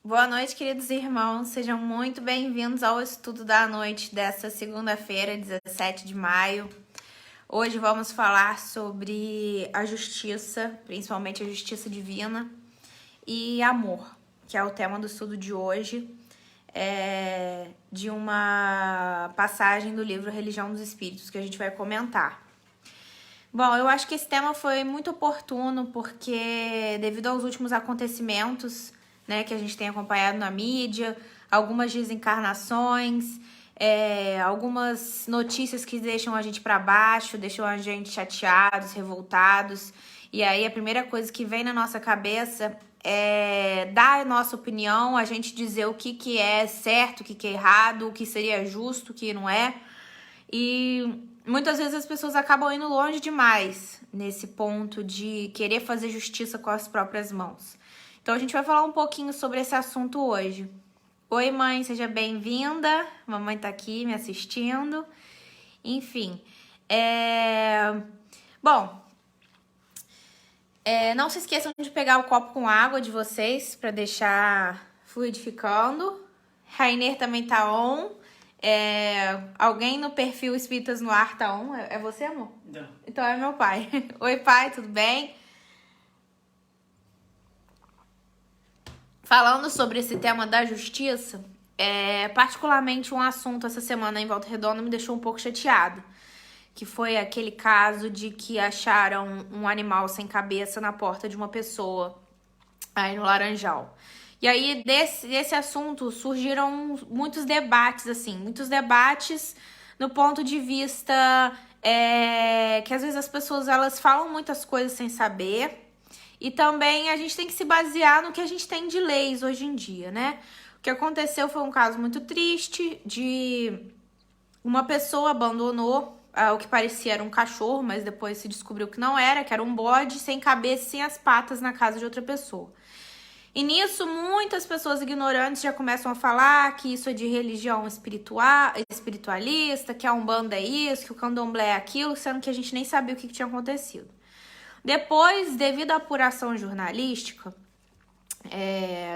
Boa noite, queridos irmãos. Sejam muito bem-vindos ao estudo da noite desta segunda-feira, 17 de maio. Hoje vamos falar sobre a justiça, principalmente a justiça divina, e amor, que é o tema do estudo de hoje, de uma passagem do livro Religião dos Espíritos, que a gente vai comentar. Bom, eu acho que esse tema foi muito oportuno, porque devido aos últimos acontecimentos, né, que a gente tem acompanhado na mídia, algumas desencarnações, algumas notícias que deixam a gente para baixo, deixam a gente chateados, revoltados. E aí a primeira coisa que vem na nossa cabeça é dar a nossa opinião, a gente dizer o que é certo, o que é errado, o que seria justo, o que não é. E muitas vezes as pessoas acabam indo longe demais nesse ponto de querer fazer justiça com as próprias mãos. Então a gente vai falar um pouquinho sobre esse assunto hoje. Oi, mãe, seja bem-vinda. Mamãe tá aqui me assistindo. Enfim, Bom, não se esqueçam de pegar o copo com água de vocês para deixar fluidificando. Rainer também tá on. Alguém no perfil Espíritas no Ar tá on? É você, amor? Não. Então é meu pai. Oi, pai, tudo bem? Falando sobre esse tema da justiça, particularmente um assunto essa semana em Volta Redonda me deixou um pouco chateado, que foi aquele caso de que acharam um animal sem cabeça na porta de uma pessoa aí no Laranjal. E aí desse assunto surgiram muitos debates, no ponto de vista que às vezes as pessoas elas falam muitas coisas sem saber. E também a gente tem que se basear no que a gente tem de leis hoje em dia, né? O que aconteceu foi um caso muito triste de uma pessoa abandonou o que parecia era um cachorro, mas depois se descobriu que não era, que era um bode sem cabeça e sem as patas na casa de outra pessoa. E nisso, muitas pessoas ignorantes já começam a falar que isso é de religião espiritualista, que a Umbanda é isso, que o Candomblé é aquilo, sendo que a gente nem sabia o que tinha acontecido. Depois, devido à apuração jornalística,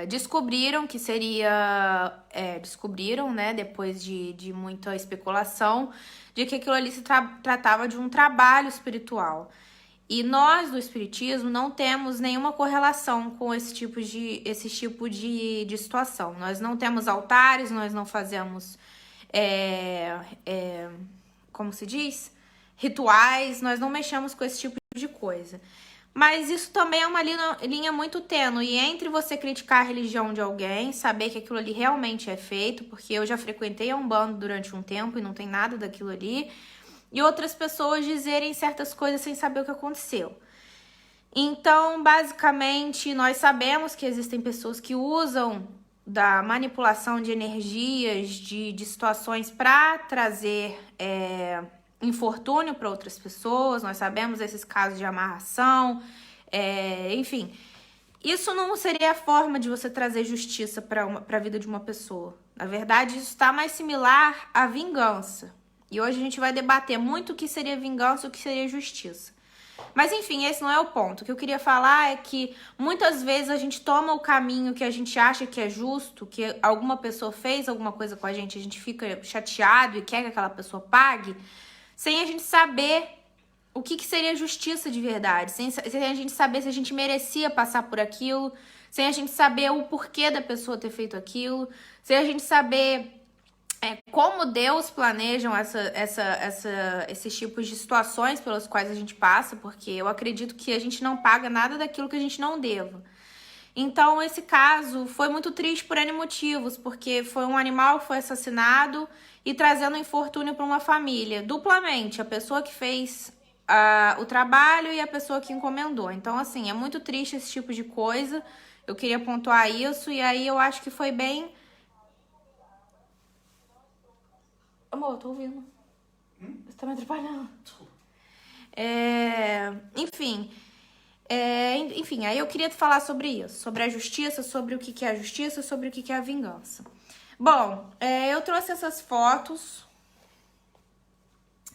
descobriram que seria... descobriram, né, depois de muita especulação, de que aquilo ali se tratava de um trabalho espiritual. E nós, do Espiritismo, não temos nenhuma correlação com esse tipo de situação. Nós não temos altares, nós não fazemos, como se diz? Rituais, nós não mexemos com esse tipo de coisa. Mas isso também é uma linha muito tênue entre você criticar a religião de alguém, saber que aquilo ali realmente é feito, porque eu já frequentei a Umbanda durante um tempo e não tem nada daquilo ali, e outras pessoas dizerem certas coisas sem saber o que aconteceu. Então, basicamente, nós sabemos que existem pessoas que usam da manipulação de energias, de situações para trazer infortúnio para outras pessoas. Nós sabemos esses casos de amarração, enfim. Isso não seria a forma de você trazer justiça para a vida de uma pessoa. Na verdade, isso está mais similar à vingança. E hoje a gente vai debater muito o que seria vingança e o que seria justiça. Mas enfim, esse não é o ponto. O que eu queria falar é que muitas vezes a gente toma o caminho que a gente acha que é justo, que alguma pessoa fez alguma coisa com a gente fica chateado e quer que aquela pessoa pague, sem a gente saber o que seria justiça de verdade, sem a gente saber se a gente merecia passar por aquilo, sem a gente saber o porquê da pessoa ter feito aquilo, sem a gente saber como Deus planejam esses tipos de situações pelas quais a gente passa, porque eu acredito que a gente não paga nada daquilo que a gente não deva. Então, esse caso foi muito triste por N motivos, porque foi um animal que foi assassinado e trazendo infortúnio para uma família, duplamente, a pessoa que fez o trabalho e a pessoa que encomendou. Então, assim, é muito triste esse tipo de coisa, eu queria pontuar isso, e aí eu acho que foi bem... Amor, eu tô ouvindo. Você tá me atrapalhando. Enfim, aí eu queria falar sobre isso, sobre a justiça, sobre o que é a justiça, sobre o que é a vingança. Bom, eu trouxe essas fotos.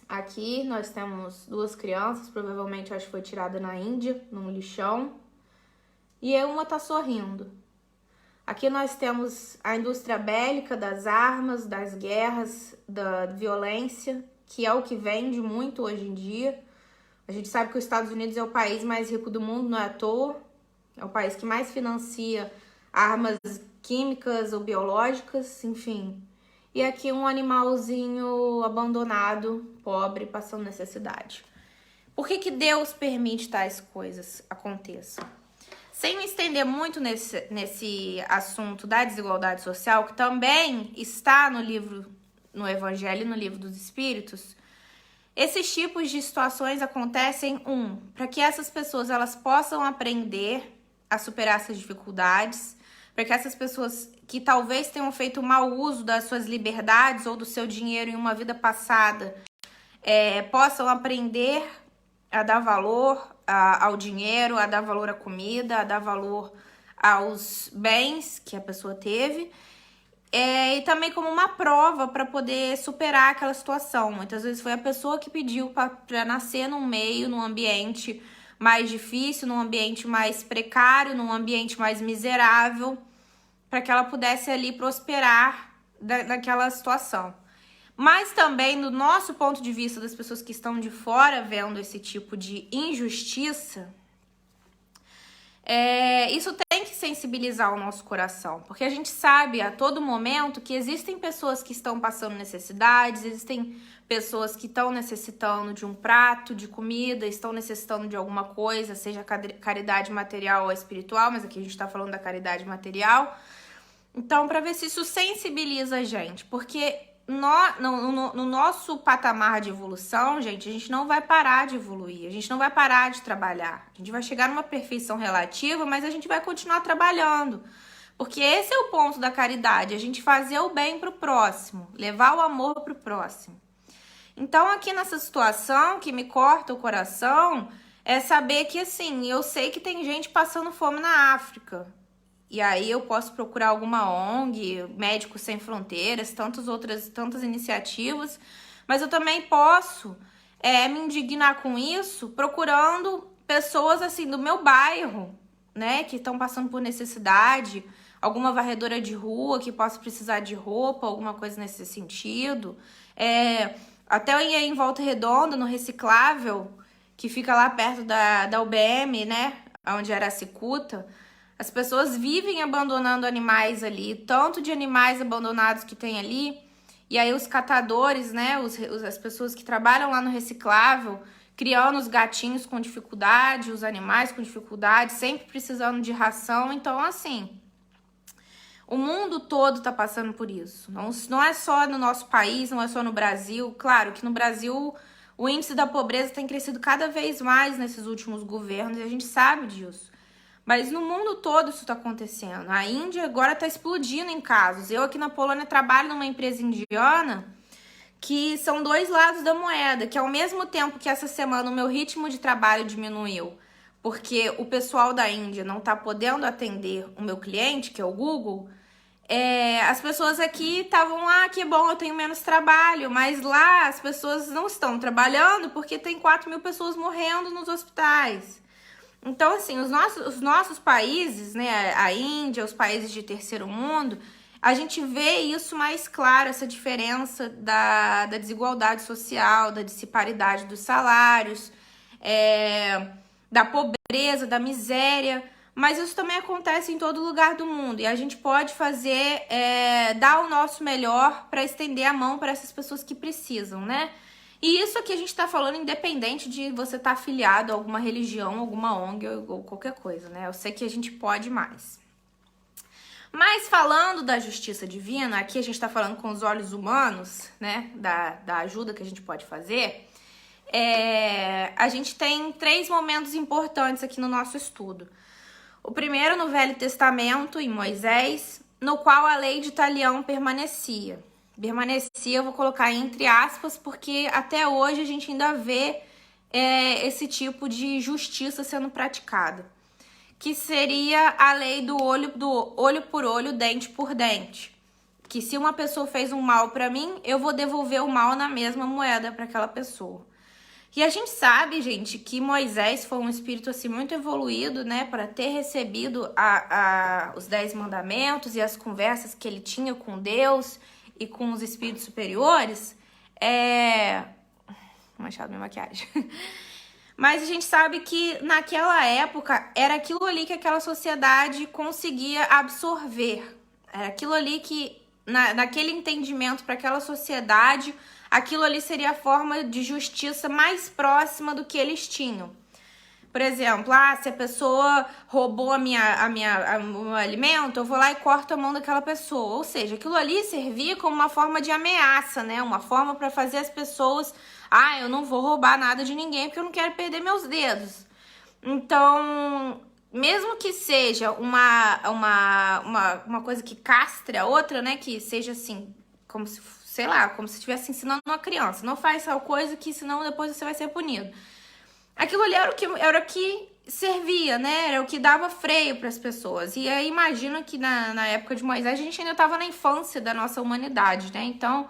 Aqui nós temos duas crianças, provavelmente acho que foi tirada na Índia, num lixão. E uma tá sorrindo. Aqui nós temos a indústria bélica, das armas, das guerras, da violência, que é o que vende muito hoje em dia. A gente sabe que os Estados Unidos é o país mais rico do mundo, não é à toa. É o país que mais financia armas químicas ou biológicas, enfim. E aqui um animalzinho abandonado, pobre, passando necessidade. Por que Deus permite tais coisas aconteçam? Sem me estender muito nesse assunto da desigualdade social, que também está no Evangelho e no Livro dos Espíritos, esses tipos de situações acontecem, para que essas pessoas elas possam aprender a superar essas dificuldades, para que essas pessoas que talvez tenham feito mau uso das suas liberdades ou do seu dinheiro em uma vida passada, possam aprender a dar valor ao dinheiro, a dar valor à comida, a dar valor aos bens que a pessoa teve, e também como uma prova para poder superar aquela situação. Muitas vezes foi a pessoa que pediu para nascer num meio, num ambiente mais difícil, num ambiente mais precário, num ambiente mais miserável, para que ela pudesse ali prosperar naquela situação. Mas também, do nosso ponto de vista, das pessoas que estão de fora vendo esse tipo de injustiça, isso tem que sensibilizar o nosso coração, porque a gente sabe a todo momento que existem pessoas que estão passando necessidades, existem pessoas que estão necessitando de um prato de comida, estão necessitando de alguma coisa, seja caridade material ou espiritual, mas aqui a gente está falando da caridade material. Então, para ver se isso sensibiliza a gente, porque no nosso patamar de evolução, gente, a gente não vai parar de evoluir, a gente não vai parar de trabalhar. A gente vai chegar numa perfeição relativa, mas a gente vai continuar trabalhando. Porque esse é o ponto da caridade, a gente fazer o bem pro próximo, levar o amor pro próximo. Então, aqui nessa situação que me corta o coração, é saber que, assim, eu sei que tem gente passando fome na África. E aí eu posso procurar alguma ONG, Médicos Sem Fronteiras, tantas iniciativas, mas eu também posso me indignar com isso procurando pessoas assim do meu bairro, né, que estão passando por necessidade, alguma varredora de rua que possa precisar de roupa, alguma coisa nesse sentido. Até eu ia em Volta Redonda, no Reciclável, que fica lá perto da UBM, né, onde era a Cicuta. As pessoas vivem abandonando animais ali, tanto de animais abandonados que tem ali, e aí os catadores, né, as pessoas que trabalham lá no Reciclável, criando os gatinhos com dificuldade, os animais com dificuldade, sempre precisando de ração. Então, assim, o mundo todo tá passando por isso. Não é só no nosso país, não é só no Brasil. Claro que no Brasil o índice da pobreza tem crescido cada vez mais nesses últimos governos, e a gente sabe disso. Mas no mundo todo isso está acontecendo. A Índia agora está explodindo em casos. Eu aqui na Polônia trabalho numa empresa indiana que são dois lados da moeda, que ao mesmo tempo que essa semana o meu ritmo de trabalho diminuiu, porque o pessoal da Índia não está podendo atender o meu cliente, que é o Google, as pessoas aqui estavam, que bom, eu tenho menos trabalho, mas lá as pessoas não estão trabalhando porque tem 4.000 pessoas morrendo nos hospitais. Então, assim, os nossos países, né, a Índia, os países de terceiro mundo, a gente vê isso mais claro, essa diferença da desigualdade social, da disparidade dos salários, da pobreza, da miséria, mas isso também acontece em todo lugar do mundo, e a gente pode fazer, dar o nosso melhor para estender a mão para essas pessoas que precisam, né? E isso aqui a gente tá falando independente de você estar afiliado a alguma religião, alguma ONG ou qualquer coisa, né? Eu sei que a gente pode mais. Mas falando da justiça divina, aqui a gente tá falando com os olhos humanos, né? Da ajuda que a gente pode fazer. A gente tem 3 momentos importantes aqui no nosso estudo. O primeiro no Velho Testamento, em Moisés, no qual a lei de Talião permanecia. Eu vou colocar entre aspas, porque até hoje a gente ainda vê esse tipo de justiça sendo praticada, que seria a lei do olho por olho, dente por dente, que se uma pessoa fez um mal para mim, eu vou devolver o mal na mesma moeda para aquela pessoa. E a gente sabe, gente, que Moisés foi um espírito assim muito evoluído, né, para ter recebido os 10 mandamentos e as conversas que ele tinha com Deus e com os espíritos superiores. Manchado minha maquiagem. Mas a gente sabe que naquela época era aquilo ali que aquela sociedade conseguia absorver. Era aquilo ali que, naquele entendimento para aquela sociedade, aquilo ali seria a forma de justiça mais próxima do que eles tinham. Por exemplo, se a pessoa roubou o meu alimento, eu vou lá e corto a mão daquela pessoa. Ou seja, aquilo ali servia como uma forma de ameaça, né? Uma forma para fazer as pessoas... eu não vou roubar nada de ninguém porque eu não quero perder meus dedos. Então, mesmo que seja uma coisa que castre a outra, né? Que seja assim, como se, sei lá, como se estivesse ensinando uma criança. Não faz tal coisa que senão depois você vai ser punido. Aquilo ali era o que servia, né? Era o que dava freio para as pessoas. E aí imagino que na época de Moisés a gente ainda estava na infância da nossa humanidade, né? Então,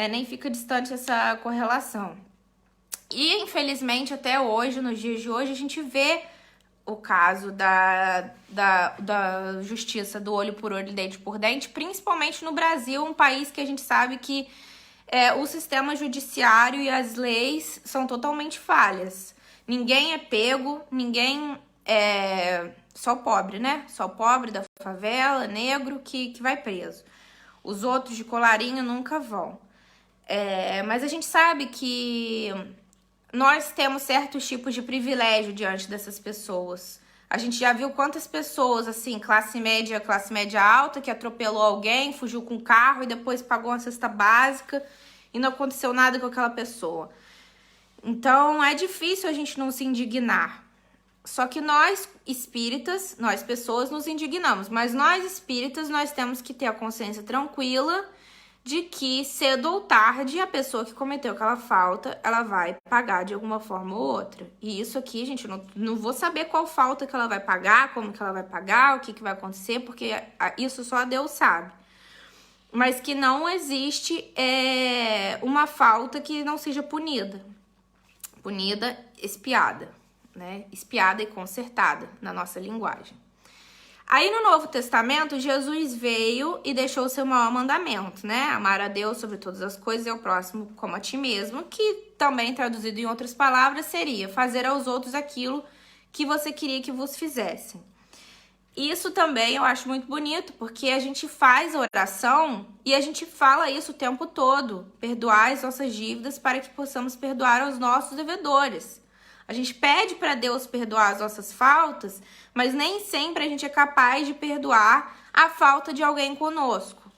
nem fica distante essa correlação. E infelizmente até hoje, nos dias de hoje, a gente vê o caso da justiça do olho por olho, dente por dente, principalmente no Brasil, um país que a gente sabe que o sistema judiciário e as leis são totalmente falhas. Ninguém é pego, ninguém só o pobre, né? Só o pobre da favela, negro, que vai preso. Os outros de colarinho nunca vão. Mas a gente sabe que nós temos certos tipos de privilégio diante dessas pessoas. A gente já viu quantas pessoas, assim, classe média alta, que atropelou alguém, fugiu com o carro e depois pagou uma cesta básica e não aconteceu nada com aquela pessoa. Então, é difícil a gente não se indignar. Só que nós, espíritas, nós pessoas, nos indignamos. Mas nós, espíritas, nós temos que ter a consciência tranquila de que, cedo ou tarde, a pessoa que cometeu aquela falta, ela vai pagar de alguma forma ou outra. E isso aqui, gente, eu não vou saber qual falta que ela vai pagar, como que ela vai pagar, o que vai acontecer, porque isso só Deus sabe. Mas que não existe uma falta que não seja punida. Punida, espiada, né? Espiada e consertada na nossa linguagem. Aí no Novo Testamento, Jesus veio e deixou o seu maior mandamento, né? Amar a Deus sobre todas as coisas e ao próximo como a ti mesmo, que também traduzido em outras palavras seria fazer aos outros aquilo que você queria que vos fizessem. Isso também eu acho muito bonito, porque a gente faz a oração e a gente fala isso o tempo todo. Perdoar as nossas dívidas para que possamos perdoar aos nossos devedores. A gente pede para Deus perdoar as nossas faltas, mas nem sempre a gente é capaz de perdoar a falta de alguém conosco.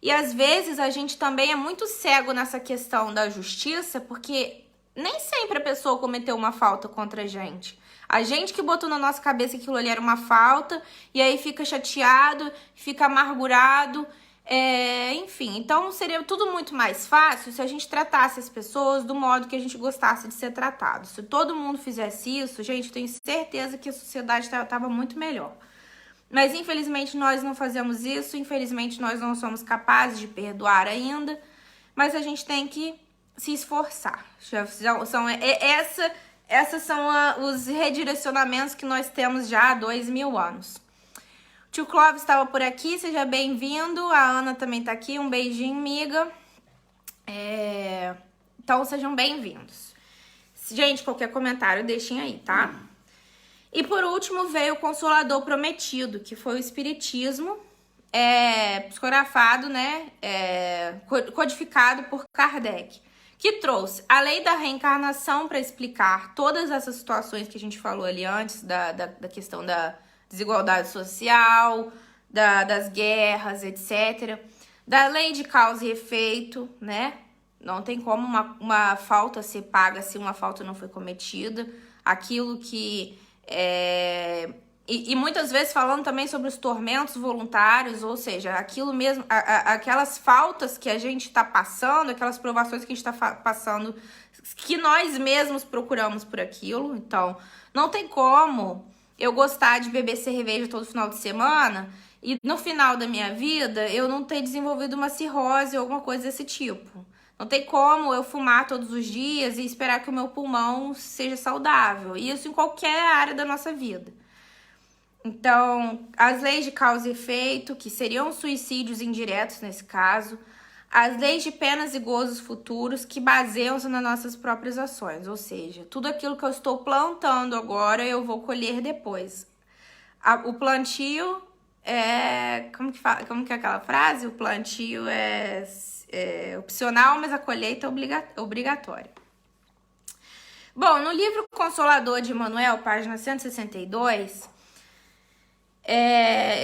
E às vezes a gente também é muito cego nessa questão da justiça, porque nem sempre a pessoa cometeu uma falta contra a gente. A gente que botou na nossa cabeça que aquilo ali era uma falta, e aí fica chateado, fica amargurado, enfim. Então seria tudo muito mais fácil se a gente tratasse as pessoas do modo que a gente gostasse de ser tratado. Se todo mundo fizesse isso, gente, eu tenho certeza que a sociedade estava muito melhor. Mas infelizmente nós não fazemos isso, infelizmente nós não somos capazes de perdoar ainda, mas a gente tem que se esforçar. Esses são os redirecionamentos que nós temos já há 2000 anos. O tio Clóvis estava por aqui, seja bem-vindo. A Ana também está aqui, um beijinho, amiga. Então, sejam bem-vindos. Gente, qualquer comentário, deixem aí, tá? E por último veio o Consolador Prometido, que foi o Espiritismo, psicografado, né? Codificado por Kardec, que trouxe a lei da reencarnação para explicar todas essas situações que a gente falou ali antes, da questão da desigualdade social, das guerras, etc. Da lei de causa e efeito, né? Não tem como uma falta ser paga se uma falta não foi cometida. Aquilo que... E muitas vezes falando também sobre os tormentos voluntários, ou seja, aquilo mesmo, aquelas faltas que a gente está passando, aquelas provações que a gente está passando, que nós mesmos procuramos por aquilo. Então, não tem como eu gostar de beber cerveja todo final de semana e no final da minha vida eu não ter desenvolvido uma cirrose ou alguma coisa desse tipo. Não tem como eu fumar todos os dias e esperar que o meu pulmão seja saudável. Isso em qualquer área da nossa vida. Então, as leis de causa e efeito, que seriam suicídios indiretos nesse caso, as leis de penas e gozos futuros, que baseiam-se nas nossas próprias ações, ou seja, tudo aquilo que eu estou plantando agora, eu vou colher depois. O plantio é... Como que é aquela frase? O plantio é opcional, mas a colheita é obrigatória. Bom, no livro Consolador de Emmanuel, página 162...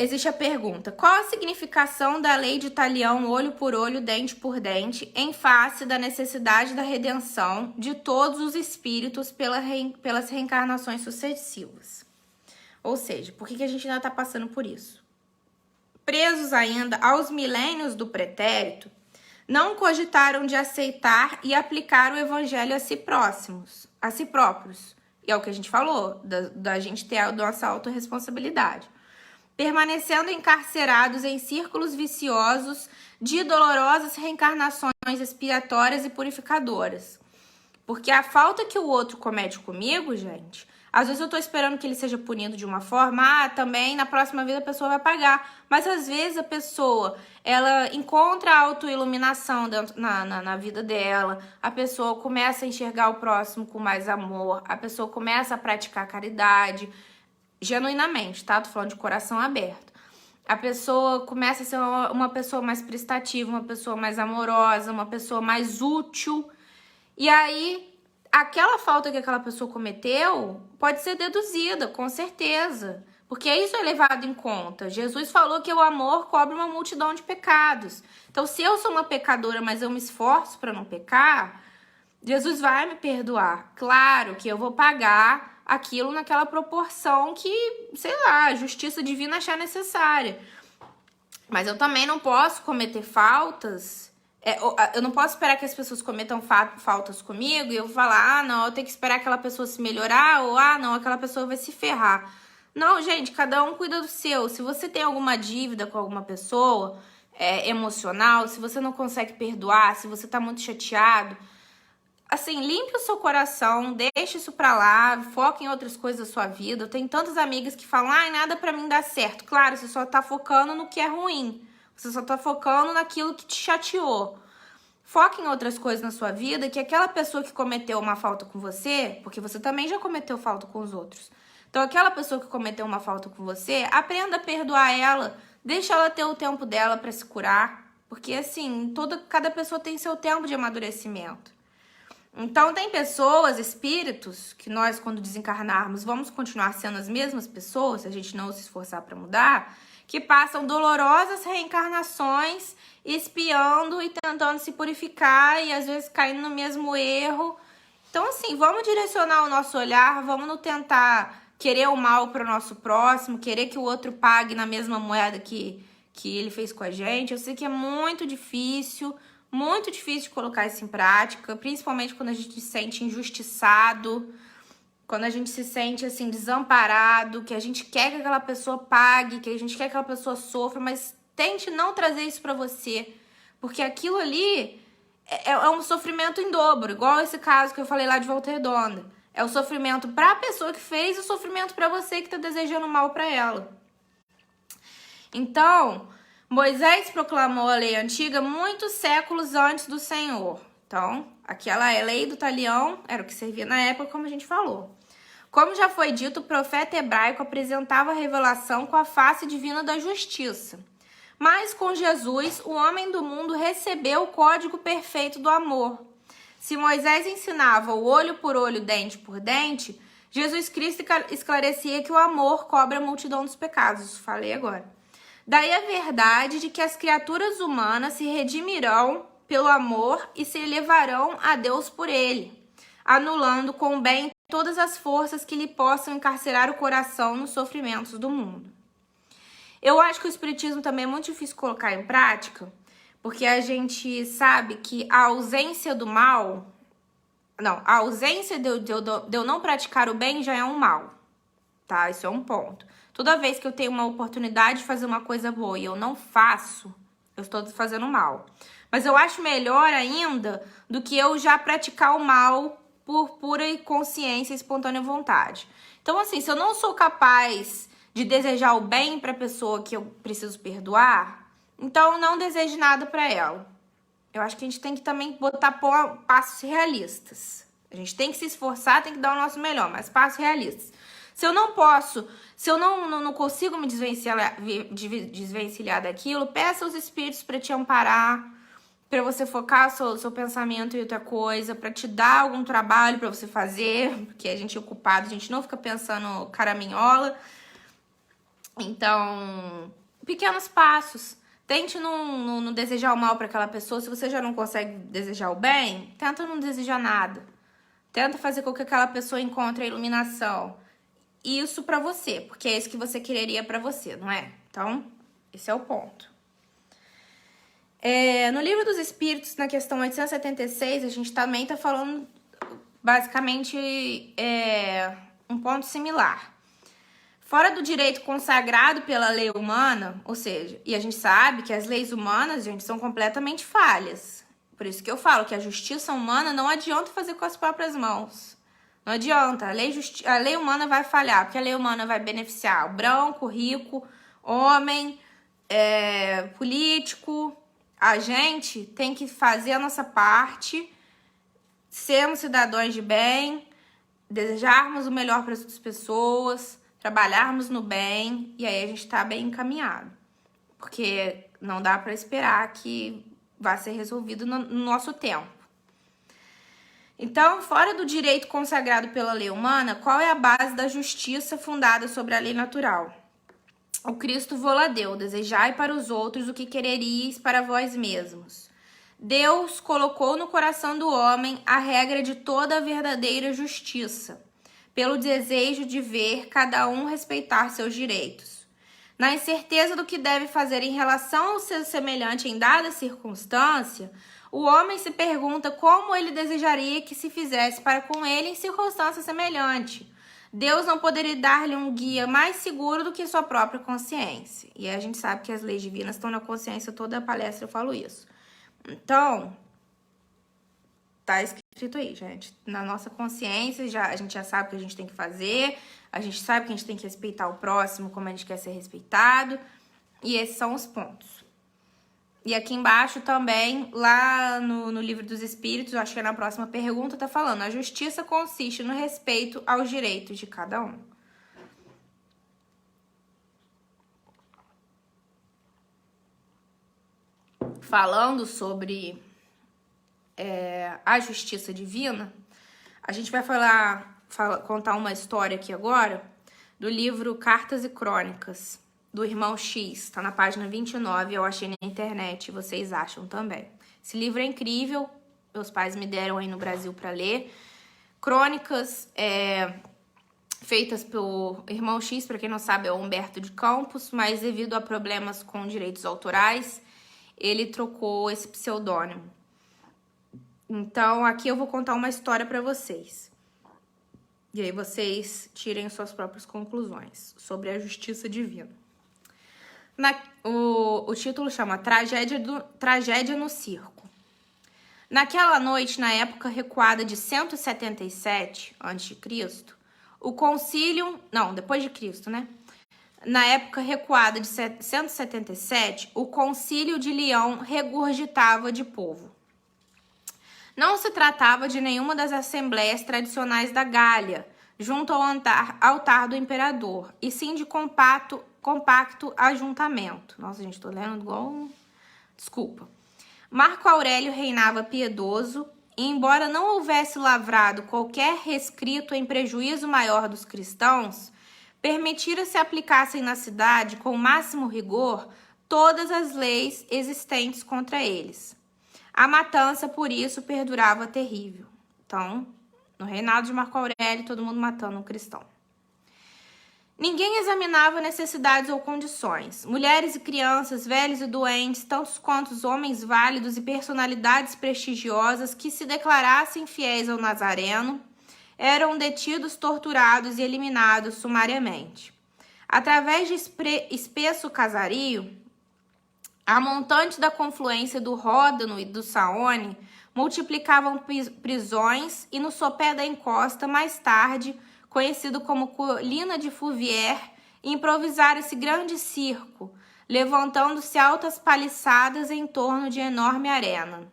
existe a pergunta: qual a significação da lei de Talião, olho por olho, dente por dente, em face da necessidade da redenção de todos os espíritos pelas reencarnações sucessivas? Ou seja, por que a gente ainda está passando por isso? Presos ainda aos milênios do pretérito, não cogitaram de aceitar e aplicar o evangelho a si próprios. E é o que a gente falou, da gente ter a nossa autorresponsabilidade. Permanecendo encarcerados em círculos viciosos de dolorosas reencarnações expiatórias e purificadoras. Porque a falta que o outro comete comigo, gente, às vezes eu tô esperando que ele seja punido de uma forma, também na próxima vida a pessoa vai pagar. Mas às vezes a pessoa, ela encontra a autoiluminação na vida dela, a pessoa começa a enxergar o próximo com mais amor, a pessoa começa a praticar caridade, genuinamente, tá? Tô falando de coração aberto. A pessoa começa a ser uma pessoa mais prestativa, uma pessoa mais amorosa, uma pessoa mais útil. E aí, aquela falta que aquela pessoa cometeu pode ser deduzida, com certeza. Porque isso é levado em conta. Jesus falou que o amor cobre uma multidão de pecados. Então, se eu sou uma pecadora, mas eu me esforço para não pecar, Jesus vai me perdoar. Claro que eu vou pagar aquilo naquela proporção que, sei lá, a justiça divina achar necessária. Mas eu também não posso cometer faltas. Eu não posso esperar que as pessoas cometam faltas comigo e eu vou falar, não, eu tenho que esperar aquela pessoa se melhorar, ou, não, aquela pessoa vai se ferrar. Não, gente, cada um cuida do seu. Se você tem alguma dívida com alguma pessoa, emocional, se você não consegue perdoar, se você tá muito chateado, assim, limpe o seu coração, deixe isso pra lá, foque em outras coisas da sua vida. Eu tenho tantas amigas que falam, nada pra mim dá certo. Claro, você só tá focando no que é ruim. Você só tá focando naquilo que te chateou. Foque em outras coisas na sua vida, que aquela pessoa que cometeu uma falta com você, porque você também já cometeu falta com os outros. Então, aquela pessoa que cometeu uma falta com você, aprenda a perdoar ela, deixa ela ter o tempo dela pra se curar. Porque, assim, cada pessoa tem seu tempo de amadurecimento. Então, tem pessoas, espíritos, que nós, quando desencarnarmos, vamos continuar sendo as mesmas pessoas, se a gente não se esforçar para mudar, que passam dolorosas reencarnações, espiando e tentando se purificar e, às vezes, caindo no mesmo erro. Então, assim, vamos direcionar o nosso olhar, vamos não tentar querer o mal para o nosso próximo, querer que o outro pague na mesma moeda que ele fez com a gente. Eu sei que é muito difícil de colocar isso em prática, principalmente quando a gente se sente injustiçado, quando a gente se sente, assim, desamparado, que a gente quer que aquela pessoa pague, que a gente quer que aquela pessoa sofra, mas tente não trazer isso pra você, porque aquilo ali é um sofrimento em dobro, igual esse caso que eu falei lá de Volta Redonda. É o sofrimento pra pessoa que fez e o sofrimento pra você que tá desejando mal pra ela. Então, Moisés proclamou a lei antiga muitos séculos antes do Senhor. Então, aquela lei do talião era o que servia na época, como a gente falou. Como já foi dito, o profeta hebraico apresentava a revelação com a face divina da justiça. Mas com Jesus, o homem do mundo recebeu o código perfeito do amor. Se Moisés ensinava o olho por olho, dente por dente, Jesus Cristo esclarecia que o amor cobre a multidão dos pecados. Isso falei agora. Daí a verdade de que as criaturas humanas se redimirão pelo amor e se elevarão a Deus por ele, anulando com o bem todas as forças que lhe possam encarcerar o coração nos sofrimentos do mundo. Eu acho que o espiritismo também é muito difícil colocar em prática, porque a gente sabe que a ausência do mal, a ausência de eu não praticar o bem já é um mal, tá? Isso é um ponto. Toda vez que eu tenho uma oportunidade de fazer uma coisa boa e eu não faço, eu estou fazendo mal. Mas eu acho melhor ainda do que eu já praticar o mal por pura consciência e espontânea vontade. Então, assim, se eu não sou capaz de desejar o bem para a pessoa que eu preciso perdoar, então não deseje nada para ela. Eu acho que a gente tem que também botar passos realistas. A gente tem que se esforçar, tem que dar o nosso melhor, mas passos realistas. Se eu não posso, se eu não consigo me desvencilhar daquilo, peça aos espíritos para te amparar, para você focar o seu pensamento em outra coisa, para te dar algum trabalho para você fazer, porque a gente é ocupado, a gente não fica pensando caraminhola. Então, pequenos passos. Tente não desejar o mal para aquela pessoa. Se você já não consegue desejar o bem, tenta não desejar nada. Tenta fazer com que aquela pessoa encontre a iluminação. Isso pra você, porque é isso que você quereria pra você, não é? Então, esse é o ponto. No Livro dos Espíritos, na questão 876, a gente também tá falando basicamente um ponto similar. Fora do direito consagrado pela lei humana, ou seja, e a gente sabe que as leis humanas, gente, são completamente falhas. Por isso que eu falo que a justiça humana não adianta fazer com as próprias mãos. Não adianta, a lei humana vai falhar, porque a lei humana vai beneficiar o branco, o rico, homem, político. A gente tem que fazer a nossa parte, sermos cidadãos de bem, desejarmos o melhor para as outras pessoas, trabalharmos no bem, e aí a gente tá bem encaminhado. Porque não dá para esperar que vai ser resolvido no nosso tempo. Então, fora do direito consagrado pela lei humana, qual é a base da justiça fundada sobre a lei natural? O Cristo vô-la deu, desejai para os outros o que quereríeis para vós mesmos. Deus colocou no coração do homem a regra de toda a verdadeira justiça, pelo desejo de ver cada um respeitar seus direitos. Na incerteza do que deve fazer em relação ao seu semelhante em dada circunstância, o homem se pergunta como ele desejaria que se fizesse para com ele em circunstância semelhante. Deus não poderia dar-lhe um guia mais seguro do que sua própria consciência. E a gente sabe que as leis divinas estão na consciência, toda a palestra eu falo isso. Então, tá escrito aí, gente. Na nossa consciência, a gente já sabe o que a gente tem que fazer, a gente sabe que a gente tem que respeitar o próximo como a gente quer ser respeitado, e esses são os pontos. E aqui embaixo também, lá no Livro dos Espíritos, eu acho que é na próxima pergunta, tá falando: a justiça consiste no respeito aos direitos de cada um. Falando sobre a justiça divina, a gente vai contar uma história aqui agora do livro Cartas e Crônicas, do Irmão X, tá na página 29, eu achei na internet, vocês acham também. Esse livro é incrível, meus pais me deram aí no Brasil para ler. Crônicas feitas pelo Irmão X, para quem não sabe, é o Humberto de Campos, mas devido a problemas com direitos autorais, ele trocou esse pseudônimo. Então, aqui eu vou contar uma história para vocês. E aí vocês tirem suas próprias conclusões sobre a justiça divina. O título chama Tragédia no Circo. Naquela noite, na época recuada de 177 a.C., o concílio... Não, depois de Cristo, né? Na época recuada de 177, o concílio de Leão regurgitava de povo. Não se tratava de nenhuma das assembleias tradicionais da Gália, junto ao altar do imperador, e sim de compacto ajuntamento. Nossa, gente, tô lendo igual... Desculpa. Marco Aurélio reinava piedoso, e embora não houvesse lavrado qualquer rescrito em prejuízo maior dos cristãos, permitira se aplicassem na cidade com o máximo rigor todas as leis existentes contra eles. A matança, por isso, perdurava terrível. Então, no reinado de Marco Aurélio, todo mundo matando um cristão. Ninguém examinava necessidades ou condições. Mulheres e crianças, velhos e doentes, tantos quanto os homens válidos e personalidades prestigiosas que se declarassem fiéis ao Nazareno, eram detidos, torturados e eliminados sumariamente. Através de espesso casario, A montante da confluência do Ródano e do Saône multiplicavam prisões e no sopé da encosta, mais tarde, conhecido como Colina de Fouvier, improvisaram esse grande circo, levantando-se altas paliçadas em torno de enorme arena.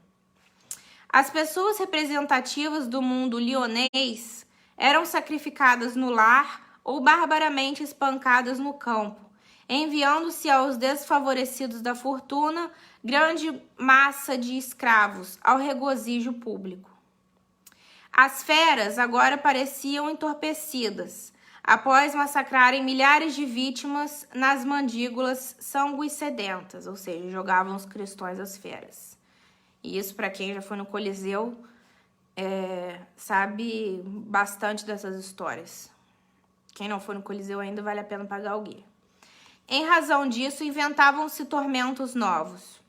As pessoas representativas do mundo lionês eram sacrificadas no lar ou barbaramente espancadas no campo, enviando-se aos desfavorecidos da fortuna grande massa de escravos ao regozijo público. As feras agora pareciam entorpecidas, após massacrarem milhares de vítimas nas mandíbulas sanguessedentas, ou seja, jogavam os cristãos às feras. E isso, para quem já foi no Coliseu, sabe bastante dessas histórias. Quem não foi no Coliseu ainda, vale a pena pagar o guia. Em razão disso, inventavam-se tormentos novos.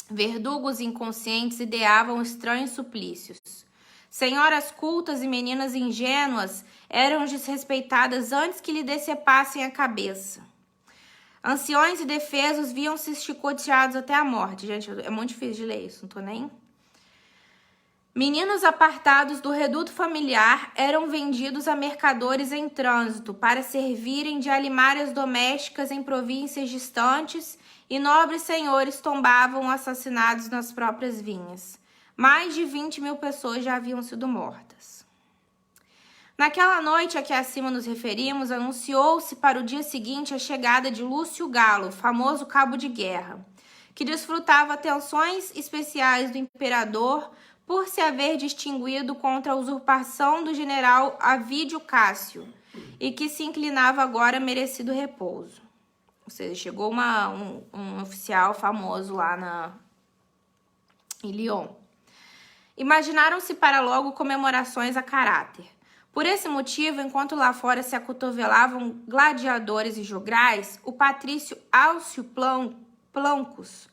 Verdugos inconscientes ideavam estranhos suplícios. Senhoras cultas e meninas ingênuas eram desrespeitadas antes que lhe decepassem a cabeça. Anciões e defesos viam-se chicoteados até a morte. Gente, é muito difícil de ler isso, não tô nem... Meninos apartados do reduto familiar eram vendidos a mercadores em trânsito para servirem de alimárias domésticas em províncias distantes e nobres senhores tombavam assassinados nas próprias vinhas. Mais de 20.000 pessoas já haviam sido mortas. Naquela noite a que acima nos referimos, anunciou-se para o dia seguinte a chegada de Lúcio Galo, famoso cabo de guerra, que desfrutava atenções especiais do imperador por se haver distinguido contra a usurpação do general Avídio Cássio e que se inclinava agora a merecido repouso. Ou seja, chegou um oficial famoso lá em Lyon. Imaginaram-se para logo comemorações a caráter. Por esse motivo, enquanto lá fora se acotovelavam gladiadores e jograis, o patrício Álcio Plancus,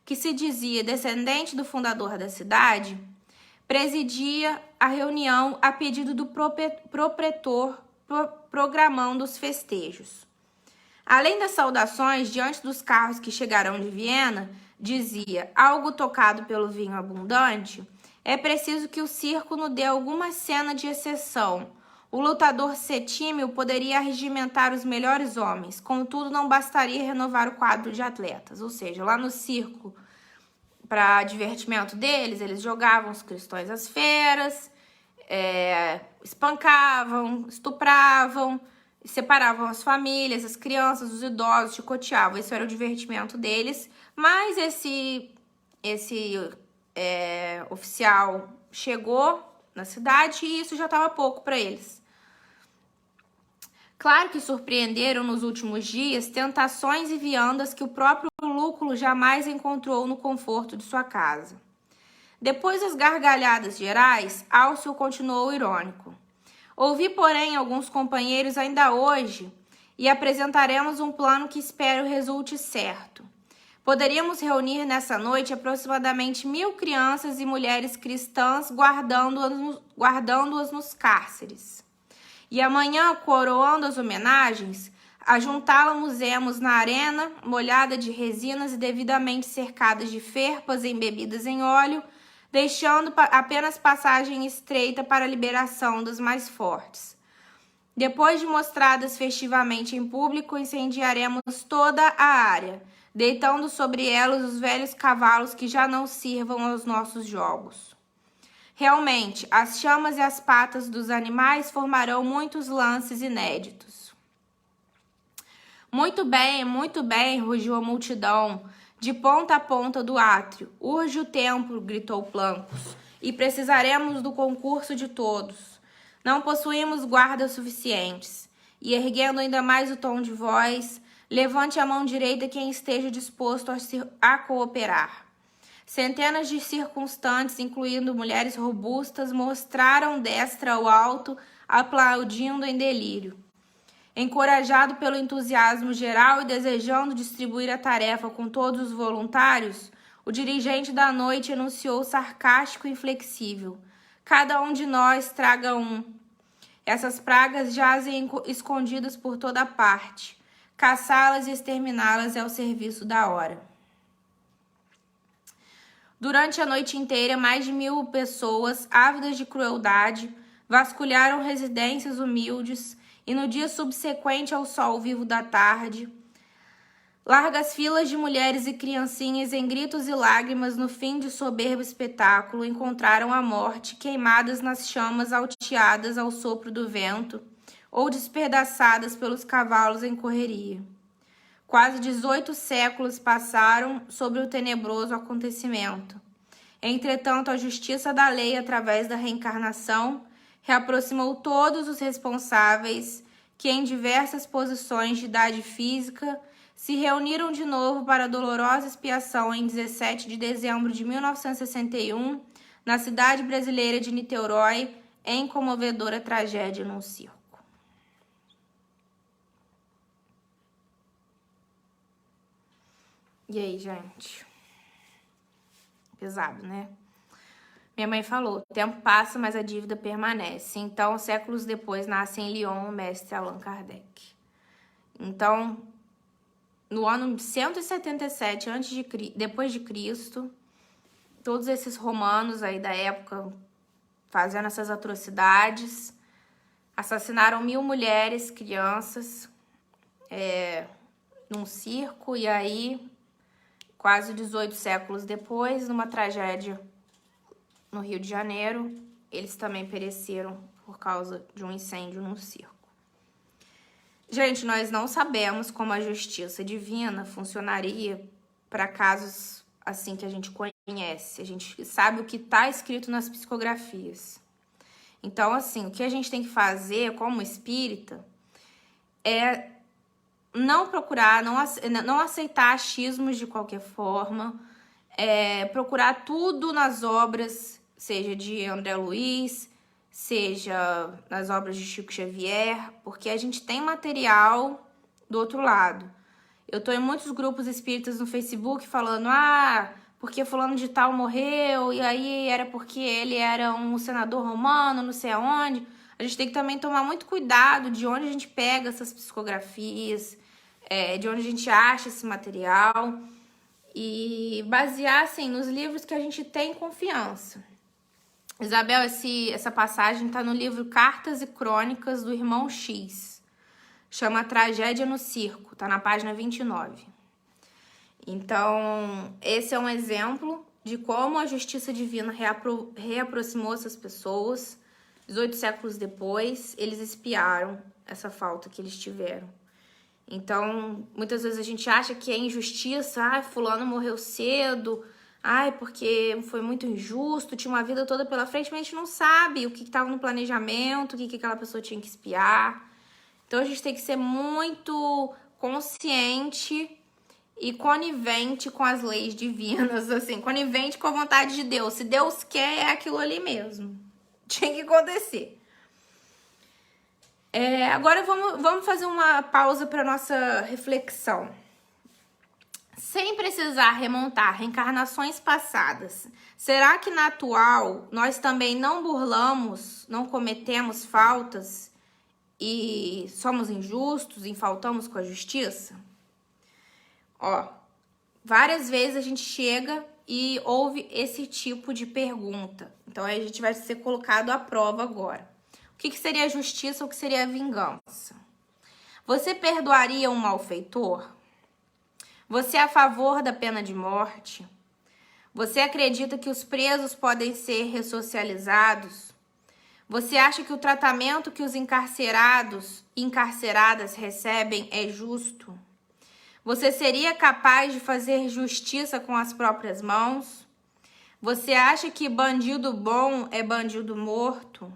que se dizia descendente do fundador da cidade, presidia a reunião a pedido do propretor programando os festejos. Além das saudações diante dos carros que chegarão de Viena, dizia, algo tocado pelo vinho abundante, é preciso que o circo nos dê alguma cena de exceção. O lutador Setímio poderia arregimentar os melhores homens, contudo não bastaria renovar o quadro de atletas. Ou seja, lá no circo, para divertimento deles, eles jogavam os cristãos às feras, espancavam, estupravam, separavam as famílias, as crianças, os idosos, chicoteavam. Isso era o divertimento deles. Mas esse oficial chegou na cidade e isso já estava pouco para eles. Claro que surpreenderam nos últimos dias tentações e viandas que o próprio Lúculo jamais encontrou no conforto de sua casa. Depois das gargalhadas gerais, Álcio continuou irônico. Ouvi, porém, alguns companheiros ainda hoje e apresentaremos um plano que espero resulte certo. Poderíamos reunir nessa noite aproximadamente 1.000 crianças e mulheres cristãs guardando-as nos cárceres. E amanhã, coroando as homenagens, ajuntá-las-emos na arena, molhada de resinas e devidamente cercadas de ferpas embebidas em óleo, deixando apenas passagem estreita para a liberação dos mais fortes. Depois de mostradas festivamente em público, incendiaremos toda a área, deitando sobre elas os velhos cavalos que já não sirvam aos nossos jogos. Realmente, as chamas e as patas dos animais formarão muitos lances inéditos. Muito bem, rugiu a multidão, de ponta a ponta do átrio. Urge o tempo, gritou Plancus, e precisaremos do concurso de todos. Não possuímos guardas suficientes. E erguendo ainda mais o tom de voz, levante a mão direita quem esteja disposto a cooperar. Centenas de circunstantes, incluindo mulheres robustas, mostraram destra ao alto, aplaudindo em delírio. Encorajado pelo entusiasmo geral e desejando distribuir a tarefa com todos os voluntários, o dirigente da noite enunciou sarcástico e inflexível. Cada um de nós traga um. Essas pragas jazem escondidas por toda parte. Caçá-las e exterminá-las é o serviço da hora. Durante a noite inteira, mais de 1000 pessoas, ávidas de crueldade, vasculharam residências humildes e no dia subsequente ao sol vivo da tarde, largas filas de mulheres e criancinhas em gritos e lágrimas no fim de soberbo espetáculo encontraram a morte queimadas nas chamas alteadas ao sopro do vento ou despedaçadas pelos cavalos em correria. Quase 18 séculos passaram sobre o tenebroso acontecimento. Entretanto, a justiça da lei, através da reencarnação, reaproximou todos os responsáveis que, em diversas posições de idade física, se reuniram de novo para a dolorosa expiação em 17 de dezembro de 1961, na cidade brasileira de Niterói, em comovedora tragédia num circo. E aí, gente? Pesado, né? Minha mãe falou, o tempo passa, mas a dívida permanece. Então, séculos depois, nasce em Lyon o mestre Allan Kardec. Então, no ano 177 depois de Cristo, todos esses romanos aí da época fazendo essas atrocidades, assassinaram 1000 mulheres, crianças, num circo, e aí, quase 18 séculos depois, numa tragédia no Rio de Janeiro, eles também pereceram por causa de um incêndio num circo. Gente, nós não sabemos como a justiça divina funcionaria para casos assim que a gente conhece. A gente sabe o que está escrito nas psicografias. Então, assim, o que a gente tem que fazer como espírita é não procurar, não aceitar achismos de qualquer forma, procurar tudo nas obras, seja de André Luiz, seja nas obras de Chico Xavier, porque a gente tem material do outro lado. Eu tô em muitos grupos espíritas no Facebook falando, porque fulano de tal morreu, e aí era porque ele era um senador romano, não sei aonde. A gente tem que também tomar muito cuidado de onde a gente pega essas psicografias, de onde a gente acha esse material, e basear, assim, nos livros que a gente tem confiança. Isabel, essa passagem está no livro Cartas e Crônicas do Irmão X. Chama Tragédia no Circo, tá na página 29. Então, esse é um exemplo de como a justiça divina reaproximou essas pessoas. 18 séculos depois, eles expiaram essa falta que eles tiveram. Então, muitas vezes a gente acha que é injustiça, fulano morreu cedo, porque foi muito injusto, tinha uma vida toda pela frente, mas a gente não sabe o que estava no planejamento, o que aquela pessoa tinha que espiar. Então, a gente tem que ser muito consciente e conivente com as leis divinas, assim, conivente com a vontade de Deus. Se Deus quer, é aquilo ali mesmo. Tinha que acontecer. Agora vamos fazer uma pausa para nossa reflexão. Sem precisar remontar reencarnações passadas, será que na atual nós também não burlamos, não cometemos faltas e somos injustos e faltamos com a justiça? Várias vezes a gente chega e ouve esse tipo de pergunta. Então a gente vai ser colocado à prova agora. O que seria justiça ou o que seria vingança? Você perdoaria um malfeitor? Você é a favor da pena de morte? Você acredita que os presos podem ser ressocializados? Você acha que o tratamento que os encarcerados e encarceradas recebem é justo? Você seria capaz de fazer justiça com as próprias mãos? Você acha que bandido bom é bandido morto?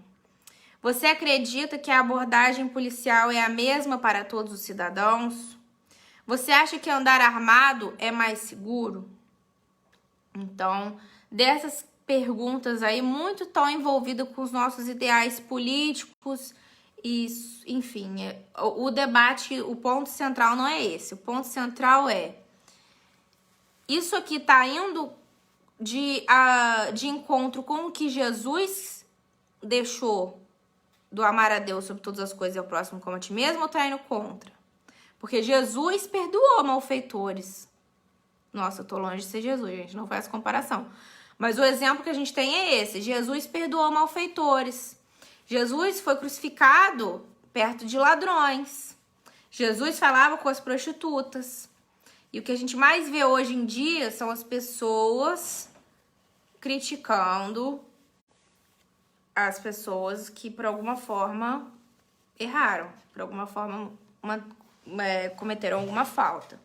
Você acredita que a abordagem policial é a mesma para todos os cidadãos? Você acha que andar armado é mais seguro? Então, dessas perguntas aí, muito estão envolvidas com os nossos ideais políticos e, enfim, o debate, o ponto central não é esse. O ponto central é, isso aqui está indo de encontro com o que Jesus deixou do amar a Deus sobre todas as coisas e ao próximo como a ti mesmo, ou tá indo contra? Porque Jesus perdoou malfeitores. Nossa, eu tô longe de ser Jesus, gente, não faz comparação. Mas o exemplo que a gente tem é esse. Jesus perdoou malfeitores. Jesus foi crucificado perto de ladrões. Jesus falava com as prostitutas. E o que a gente mais vê hoje em dia são as pessoas criticando as pessoas que, por alguma forma, erraram. Por alguma forma, cometeram alguma falta.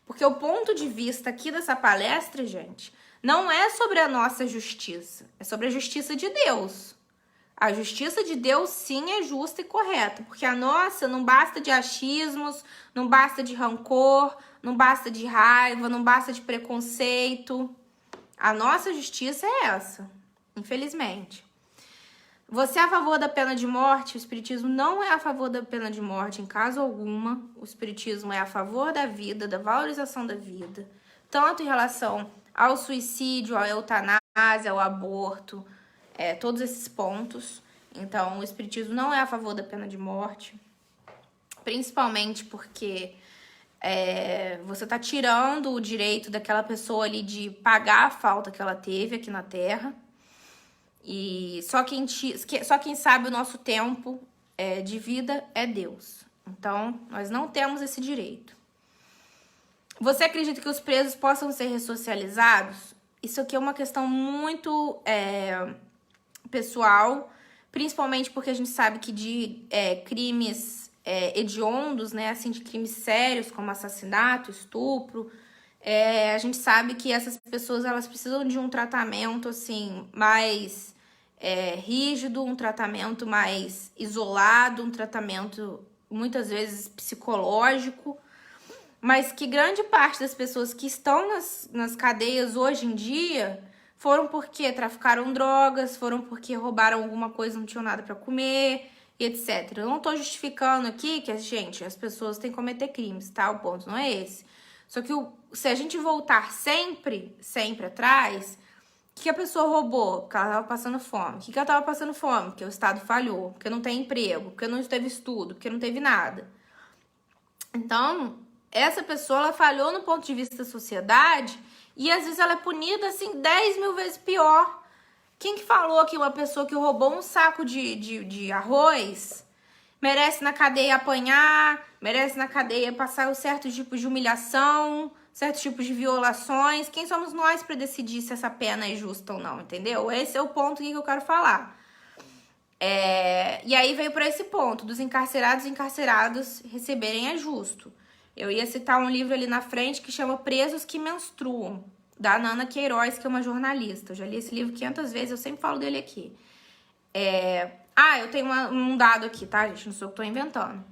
Porque o ponto de vista aqui dessa palestra, gente, não é sobre a nossa justiça. É sobre a justiça de Deus. A justiça de Deus, sim, é justa e correta. Porque a nossa não basta de achismos, não basta de rancor, não basta de raiva, não basta de preconceito. A nossa justiça é essa, infelizmente. Você é a favor da pena de morte? O Espiritismo não é a favor da pena de morte em caso alguma. O Espiritismo é a favor da vida, da valorização da vida. Tanto em relação ao suicídio, à eutanásia, ao aborto, todos esses pontos. Então, o Espiritismo não é a favor da pena de morte. Principalmente porque você está tirando o direito daquela pessoa ali de pagar a falta que ela teve aqui na Terra. E só quem sabe o nosso tempo de vida é Deus. Então, nós não temos esse direito. Você acredita que os presos possam ser ressocializados? Isso aqui é uma questão muito pessoal, principalmente porque a gente sabe que de crimes hediondos, né, assim, de crimes sérios como assassinato, estupro, a gente sabe que essas pessoas elas precisam de um tratamento assim mais rígido, um tratamento mais isolado, um tratamento muitas vezes psicológico, mas que grande parte das pessoas que estão nas cadeias hoje em dia foram porque traficaram drogas, foram porque roubaram alguma coisa, não tinham nada para comer, e etc. Eu não tô justificando aqui que, gente, as pessoas têm que cometer crimes, tá? O ponto não é esse. Só que se a gente voltar sempre atrás, o que a pessoa roubou? Porque ela tava passando fome. O que ela tava passando fome? Porque o Estado falhou, porque não tem emprego, porque não teve estudo, porque não teve nada. Então, essa pessoa, ela falhou no ponto de vista da sociedade e às vezes ela é punida, assim, 10 mil vezes pior. Quem que falou que uma pessoa que roubou um saco de arroz merece na cadeia apanhar, merece na cadeia passar um certo tipo de humilhação, certos tipos de violações? Quem somos nós para decidir se essa pena é justa ou não, entendeu? Esse é o ponto que eu quero falar. E aí veio para esse ponto, dos encarcerados e encarcerados receberem é justo. Eu ia citar um livro ali na frente que chama Presos que Menstruam, da Nana Queiroz, que é uma jornalista. Eu já li esse livro 500 vezes, eu sempre falo dele aqui. Eu tenho um dado aqui, tá, gente? Não sou eu que tô inventando.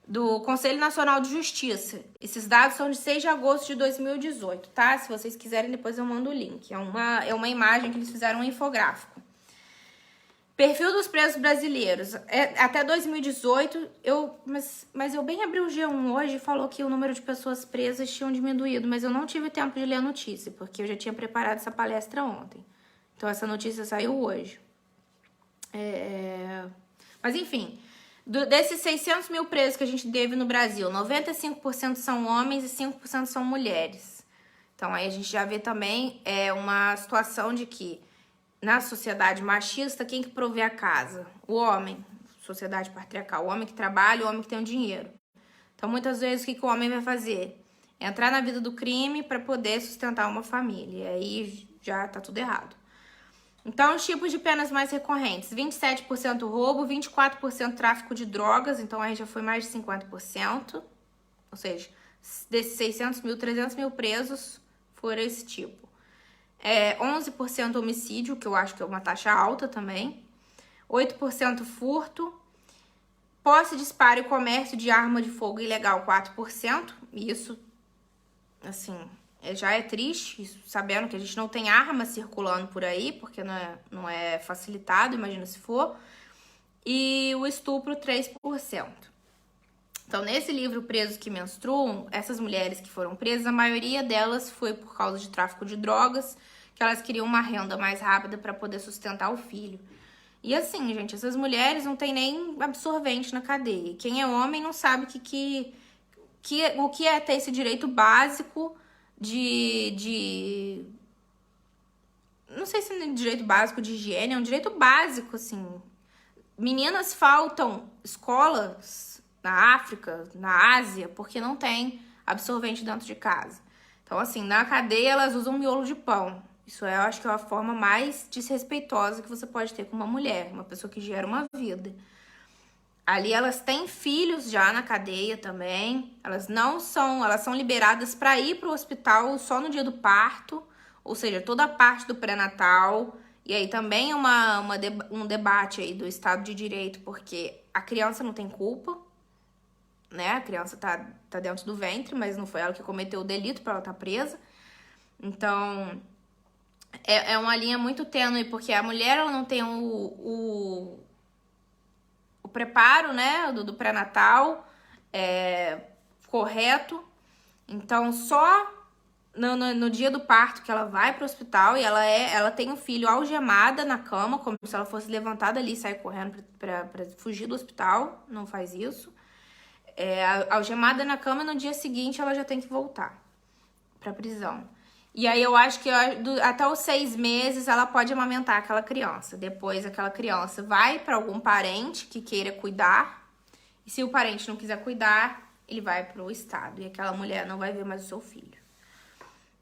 Do Conselho Nacional de Justiça. Esses dados são de 6 de agosto de 2018, tá? Se vocês quiserem, depois eu mando o link. É uma imagem que eles fizeram um infográfico. Perfil dos presos brasileiros. Até 2018, mas eu bem abri o G1 hoje e falou que o número de pessoas presas tinham diminuído, mas eu não tive tempo de ler a notícia, porque eu já tinha preparado essa palestra ontem. Então, essa notícia saiu hoje. Mas, enfim, desses 600 mil presos que a gente teve no Brasil, 95% são homens e 5% são mulheres. Então, aí a gente já vê também uma situação de que na sociedade machista, quem que provê a casa? O homem. Sociedade patriarcal. O homem que trabalha, o homem que tem o dinheiro. Então, muitas vezes, o que o homem vai fazer? Entrar na vida do crime para poder sustentar uma família. E aí já tá tudo errado. Então, os tipos de penas mais recorrentes. 27% roubo, 24% tráfico de drogas. Então, aí já foi mais de 50%. Ou seja, desses 600 mil, 300 mil presos foram esse tipo. 11% homicídio, que eu acho que é uma taxa alta também. 8% furto. Posse, disparo e comércio de arma de fogo ilegal, 4%. Isso, assim, já é triste, sabendo que a gente não tem arma circulando por aí, porque não é facilitado, imagina se for. E o estupro, 3%. Então, nesse livro Presos que Menstruam, essas mulheres que foram presas, a maioria delas foi por causa de tráfico de drogas, que elas queriam uma renda mais rápida para poder sustentar o filho. E assim, gente, essas mulheres não tem nem absorvente na cadeia. Quem é homem não sabe o que é ter esse direito básico de não sei se é um direito básico de higiene, é um direito básico, assim. Meninas faltam escolas na África, na Ásia, porque não tem absorvente dentro de casa. Então, assim, na cadeia elas usam miolo de pão. Isso eu acho que é a forma mais desrespeitosa que você pode ter com uma mulher, uma pessoa que gera uma vida. Ali elas têm filhos já na cadeia também. Elas são liberadas para ir para o hospital só no dia do parto, ou seja, toda a parte do pré-natal. E aí também é um debate aí do Estado de Direito, porque a criança não tem culpa, né? A criança tá dentro do ventre, mas não foi ela que cometeu o delito para ela estar presa. Então, é uma linha muito tênue, porque a mulher ela não tem o preparo, né, do pré-natal correto. Então, só no dia do parto que ela vai pro hospital e ela tem um filho algemada na cama, como se ela fosse levantada ali e sair correndo pra fugir do hospital. Não faz isso. Algemada na cama e no dia seguinte ela já tem que voltar pra prisão. E aí eu acho que até os 6 meses ela pode amamentar aquela criança. Depois aquela criança vai para algum parente que queira cuidar. E se o parente não quiser cuidar, ele vai pro estado. E aquela mulher não vai ver mais o seu filho.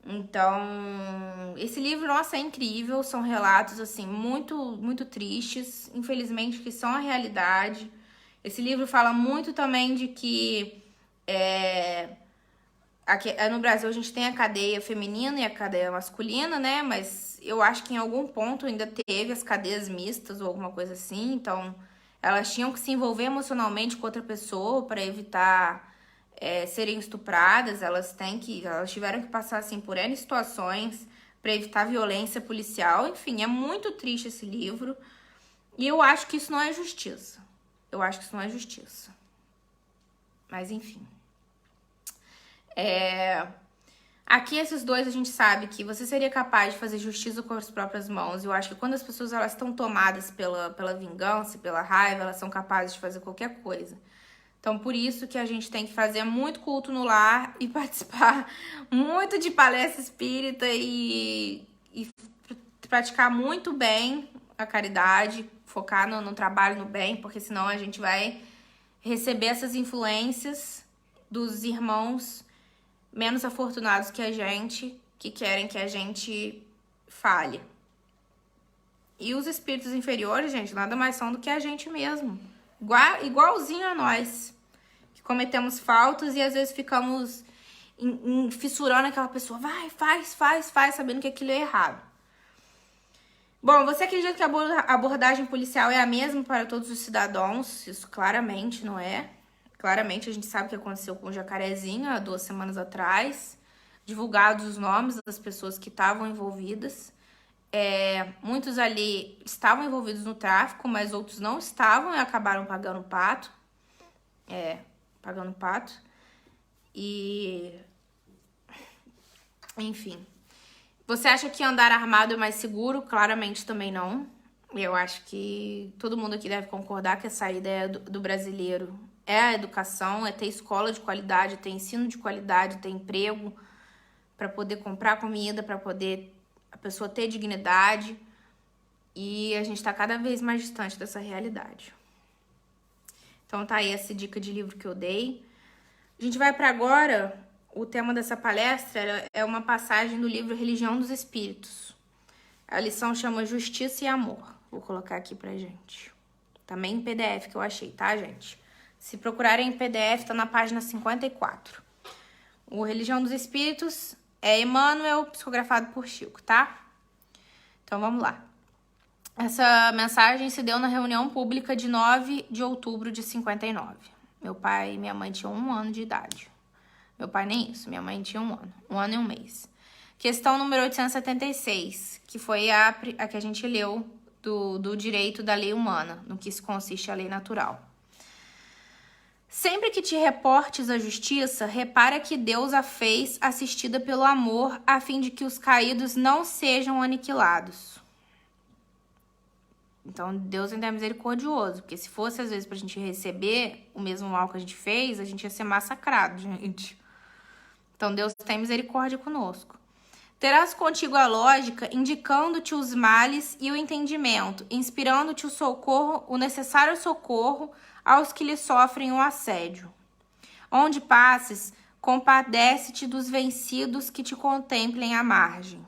Então, esse livro, nossa, é incrível. São relatos, assim, muito, muito tristes. Infelizmente, que são a realidade. Esse livro fala muito também de que... Aqui, no Brasil a gente tem a cadeia feminina e a cadeia masculina, né? Mas eu acho que em algum ponto ainda teve as cadeias mistas ou alguma coisa assim. Então, elas tinham que se envolver emocionalmente com outra pessoa para evitar serem estupradas. Elas tiveram que passar assim por N situações para evitar violência policial. Enfim, é muito triste esse livro. E eu acho que isso não é justiça. Eu acho que isso não é justiça. Mas enfim. Aqui esses dois a gente sabe que você seria capaz de fazer justiça com as próprias mãos. Eu acho que quando as pessoas elas estão tomadas pela vingança, pela raiva, elas são capazes de fazer qualquer coisa. Então por isso que a gente tem que fazer muito culto no lar e participar muito de palestra espírita e praticar muito bem a caridade, focar no trabalho, no bem, porque senão a gente vai receber essas influências dos irmãos menos afortunados que a gente, que querem que a gente falhe. E os espíritos inferiores, gente, nada mais são do que a gente mesmo. Igualzinho a nós, que cometemos faltas e às vezes ficamos fissurando aquela pessoa. Vai, faz, sabendo que aquilo é errado. Bom, você acredita que a abordagem policial é a mesma para todos os cidadãos? Isso claramente não é. Claramente, a gente sabe o que aconteceu com o Jacarezinho há 2 semanas atrás. Divulgados os nomes das pessoas que estavam envolvidas. Muitos ali estavam envolvidos no tráfico, mas outros não estavam e acabaram pagando pato. Pagando pato. E... enfim. Você acha que andar armado é mais seguro? Claramente também não. Eu acho que todo mundo aqui deve concordar que essa ideia do brasileiro é a educação, é ter escola de qualidade, ter ensino de qualidade, ter emprego para poder comprar comida, para poder a pessoa ter dignidade. E a gente está cada vez mais distante dessa realidade. Então tá aí essa dica de livro que eu dei. A gente vai para agora, o tema dessa palestra é uma passagem do livro Religião dos Espíritos. A lição chama Justiça e Amor. Vou colocar aqui pra gente. Também em PDF que eu achei, tá, gente? Se procurarem em PDF, tá na página 54. O Religião dos Espíritos é Emmanuel, psicografado por Chico, tá? Então, vamos lá. Essa mensagem se deu na reunião pública de 9 de outubro de 59. Meu pai e minha mãe tinham 1 ano de idade. Meu pai nem isso, minha mãe tinha 1 ano. 1 ano e 1 mês. Questão número 876, que foi a que a gente leu do direito da lei humana, no que consiste a lei natural. Sempre que te reportes à justiça, repara que Deus a fez assistida pelo amor, a fim de que os caídos não sejam aniquilados. Então, Deus ainda é misericordioso, porque se fosse, às vezes, pra gente receber o mesmo mal que a gente fez, a gente ia ser massacrado, gente. Então, Deus tem misericórdia conosco. Terás contigo a lógica, indicando-te os males e o entendimento, inspirando-te o socorro, o necessário socorro aos que lhe sofrem o assédio. Onde passes, compadece-te dos vencidos que te contemplem à margem.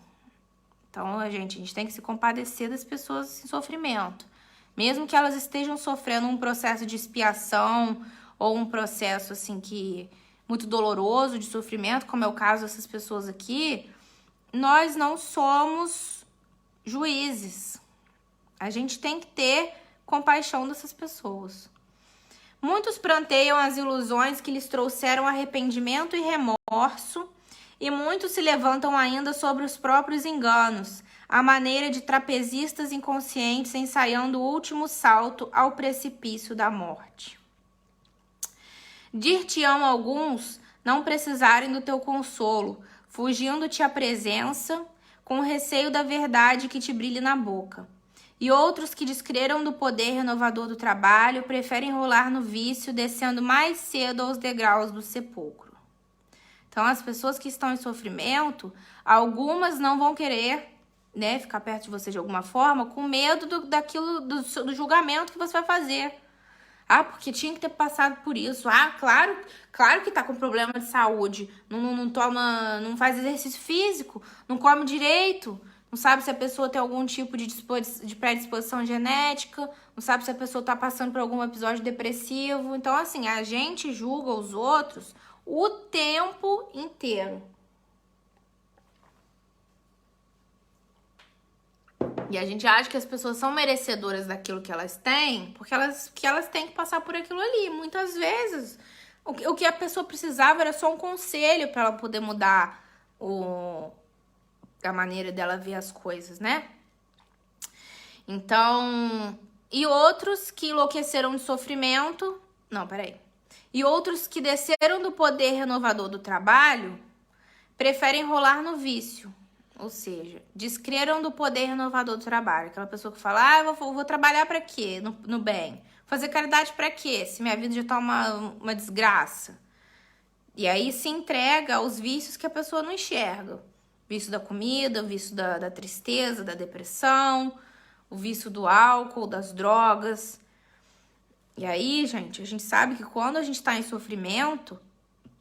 Então, a gente tem que se compadecer das pessoas em sofrimento. Mesmo que elas estejam sofrendo um processo de expiação ou um processo assim que muito doloroso de sofrimento, como é o caso dessas pessoas aqui, nós não somos juízes. A gente tem que ter compaixão dessas pessoas. Muitos pranteiam as ilusões que lhes trouxeram arrependimento e remorso, e muitos se levantam ainda sobre os próprios enganos, à maneira de trapezistas inconscientes ensaiando o último salto ao precipício da morte. Dir-te-ão alguns não precisarem do teu consolo, fugindo-te à presença, com receio da verdade que te brilhe na boca. E outros que descreram do poder renovador do trabalho preferem rolar no vício, descendo mais cedo aos degraus do sepulcro. Então, as pessoas que estão em sofrimento, algumas não vão querer, né, ficar perto de você de alguma forma, com medo do julgamento que você vai fazer. Ah, porque tinha que ter passado por isso. Ah, claro que tá com problema de saúde. Não faz exercício físico, não come direito, não sabe se a pessoa tem algum tipo de predisposição genética, não sabe se a pessoa tá passando por algum episódio depressivo. Então, assim, a gente julga os outros o tempo inteiro. E a gente acha que as pessoas são merecedoras daquilo que elas têm, porque elas têm que passar por aquilo ali. Muitas vezes, o que a pessoa precisava era só um conselho para ela poder mudar a maneira dela ver as coisas, né? Então, e outros que enlouqueceram de sofrimento... Não, peraí. E outros que desceram do poder renovador do trabalho preferem rolar no vício. Ou seja, descreram do poder renovador do trabalho. Aquela pessoa que fala, eu vou trabalhar pra quê? No bem. Fazer caridade pra quê? Se minha vida já tá uma desgraça. E aí se entrega aos vícios que a pessoa não enxerga. O vício da comida, o vício da tristeza, da depressão, o vício do álcool, das drogas. E aí, gente, a gente sabe que quando a gente tá em sofrimento,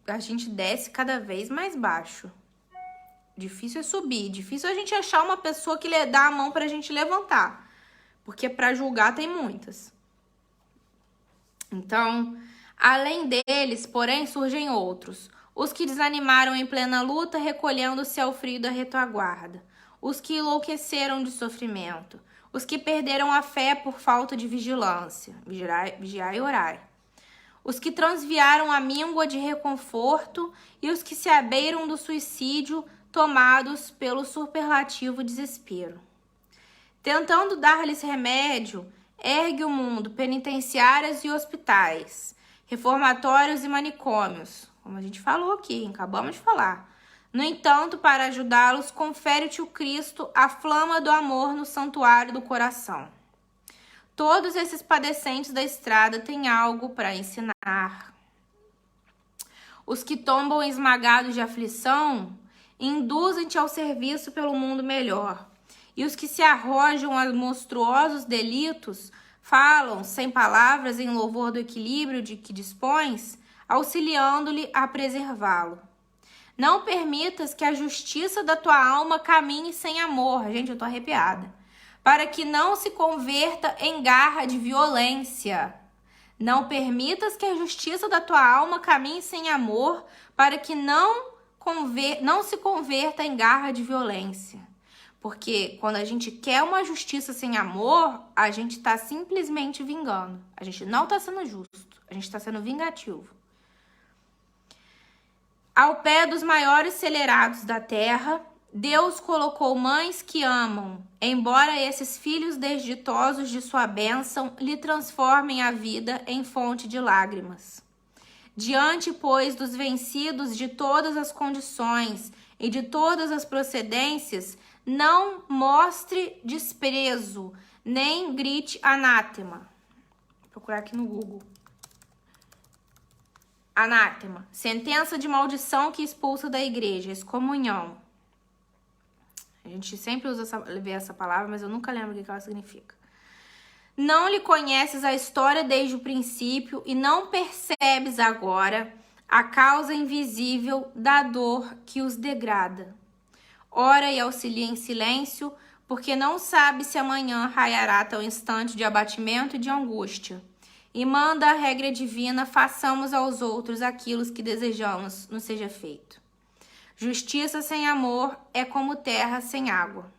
a gente desce cada vez mais baixo. Difícil é subir, difícil é a gente achar uma pessoa que lhe dá a mão pra gente levantar. Porque pra julgar tem muitas. Então, além deles, porém, surgem outros. Os que desanimaram em plena luta, recolhendo-se ao frio da retaguarda. Os que enlouqueceram de sofrimento. Os que perderam a fé por falta de vigilância. Vigiai e orai. Os que transviaram a míngua de reconforto e os que se abeiram do suicídio, tomados pelo superlativo desespero. Tentando dar-lhes remédio, ergue o mundo penitenciárias e hospitais, reformatórios e manicômios, como a gente falou aqui, acabamos de falar. No entanto, para ajudá-los, confere-te o Cristo a flama do amor no santuário do coração. Todos esses padecentes da estrada têm algo para ensinar. Os que tombam esmagados de aflição, induzem-te ao serviço pelo mundo melhor. E os que se arrojam a monstruosos delitos, falam sem palavras em louvor do equilíbrio de que dispões, auxiliando-lhe a preservá-lo. Não permitas que a justiça da tua alma caminhe sem amor. Gente, eu tô arrepiada. Para que não se converta em garra de violência. Não permitas que a justiça da tua alma caminhe sem amor, para que não se converta em garra de violência. Porque quando a gente quer uma justiça sem amor, a gente está simplesmente vingando. A gente não está sendo justo, a gente está sendo vingativo. Ao pé dos maiores celerados da terra, Deus colocou mães que amam, embora esses filhos desditosos de sua bênção lhe transformem a vida em fonte de lágrimas. Diante, pois, dos vencidos de todas as condições e de todas as procedências, não mostre desprezo, nem grite anátema. Vou procurar aqui no Google. Anátema, sentença de maldição que expulsa da igreja, excomunhão. A gente sempre vê essa palavra, mas eu nunca lembro o que ela significa. Não lhe conheces a história desde o princípio e não percebes agora a causa invisível da dor que os degrada. Ora e auxilia em silêncio, porque não sabe se amanhã raiará tal instante de abatimento e de angústia. E manda a regra divina, façamos aos outros aquilo que desejamos nos seja feito. Justiça sem amor é como terra sem água.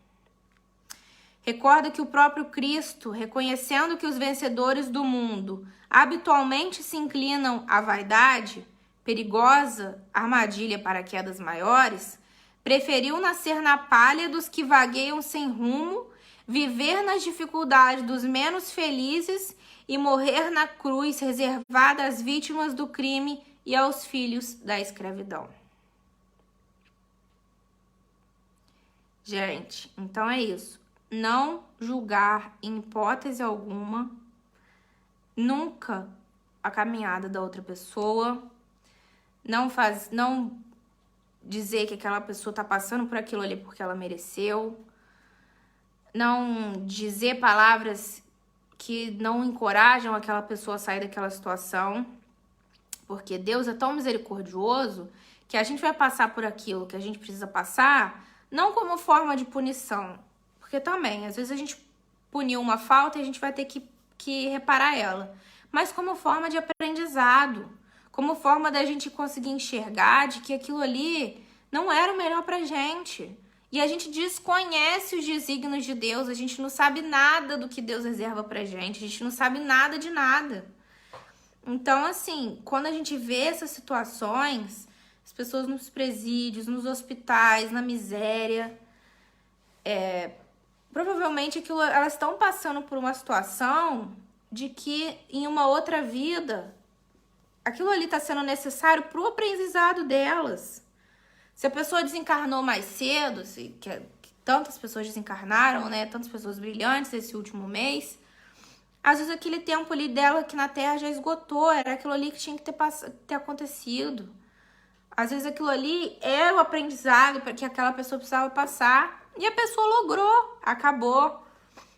Recorda que o próprio Cristo, reconhecendo que os vencedores do mundo habitualmente se inclinam à vaidade, perigosa armadilha para quedas maiores, preferiu nascer na palha dos que vagueiam sem rumo, viver nas dificuldades dos menos felizes e morrer na cruz reservada às vítimas do crime e aos filhos da escravidão. Gente, então é isso. Não julgar em hipótese alguma, nunca a caminhada da outra pessoa, não dizer que aquela pessoa tá passando por aquilo ali porque ela mereceu, não dizer palavras que não encorajam aquela pessoa a sair daquela situação, porque Deus é tão misericordioso que a gente vai passar por aquilo que a gente precisa passar, não como forma de punição, porque também, às vezes a gente puniu uma falta e a gente vai ter que reparar ela, mas como forma de aprendizado, como forma da gente conseguir enxergar de que aquilo ali não era o melhor pra gente. E a gente desconhece os desígnios de Deus, a gente não sabe nada do que Deus reserva pra gente, a gente não sabe nada de nada. Então, assim, quando a gente vê essas situações, as pessoas nos presídios, nos hospitais, na miséria, provavelmente elas estão passando por uma situação de que em uma outra vida, aquilo ali está sendo necessário para o aprendizado delas. Se a pessoa desencarnou mais cedo, que tantas pessoas desencarnaram, né? Tantas pessoas brilhantes esse último mês, às vezes aquele tempo ali dela aqui na Terra já esgotou, era aquilo ali que tinha que ter acontecido. Às vezes aquilo ali era o aprendizado que aquela pessoa precisava passar e a pessoa logrou, acabou.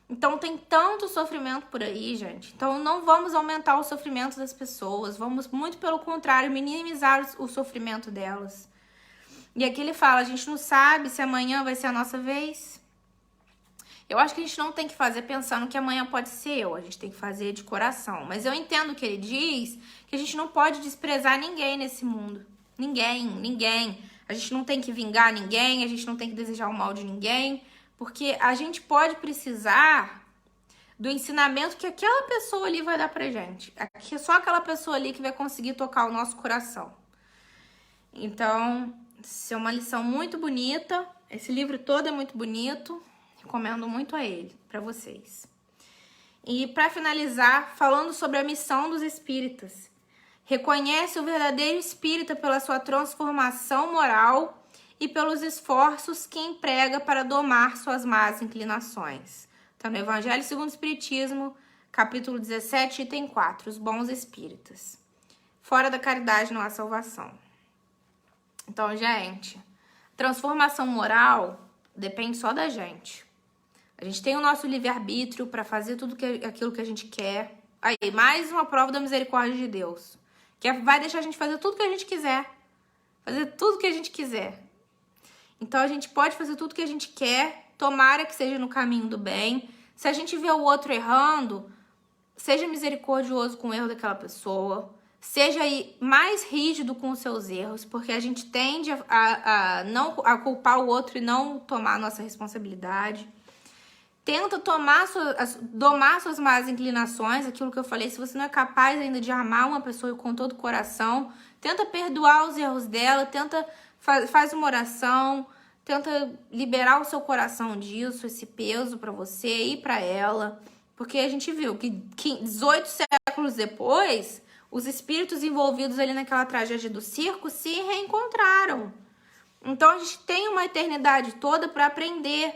Então tem tanto sofrimento por aí, gente. Então não vamos aumentar o sofrimento das pessoas, vamos muito pelo contrário, minimizar o sofrimento delas. E aqui ele fala, a gente não sabe se amanhã vai ser a nossa vez. Eu acho que a gente não tem que fazer pensando que amanhã pode ser eu, a gente tem que fazer de coração. Mas eu entendo que ele diz que a gente não pode desprezar ninguém nesse mundo. Ninguém. A gente não tem que vingar ninguém, a gente não tem que desejar o mal de ninguém, porque a gente pode precisar do ensinamento que aquela pessoa ali vai dar pra gente. É só aquela pessoa ali que vai conseguir tocar o nosso coração. Então, isso é uma lição muito bonita. Esse livro todo é muito bonito. Recomendo muito a ele, para vocês. E para finalizar, falando sobre a missão dos espíritas. Reconhece o verdadeiro espírita pela sua transformação moral e pelos esforços que emprega para domar suas más inclinações. Está no Evangelho segundo o Espiritismo, capítulo 17, item 4, os bons espíritas. Fora da caridade não há salvação. Então, gente, transformação moral depende só da gente. A gente tem o nosso livre-arbítrio para fazer aquilo que a gente quer. Aí, mais uma prova da misericórdia de Deus. Que vai deixar a gente fazer tudo que a gente quiser. Fazer tudo que a gente quiser. Então, a gente pode fazer tudo que a gente quer. Tomara que seja no caminho do bem. Se a gente vê o outro errando, seja misericordioso com o erro daquela pessoa. Seja aí mais rígido com os seus erros, porque a gente tende a culpar o outro e não tomar a nossa responsabilidade. Tenta domar suas más inclinações, aquilo que eu falei, se você não é capaz ainda de amar uma pessoa com todo o coração, tenta perdoar os erros dela, faz uma oração, tenta liberar o seu coração disso, esse peso para você e para ela, porque a gente viu que 18 séculos depois, os espíritos envolvidos ali naquela tragédia do circo se reencontraram. Então a gente tem uma eternidade toda para aprender,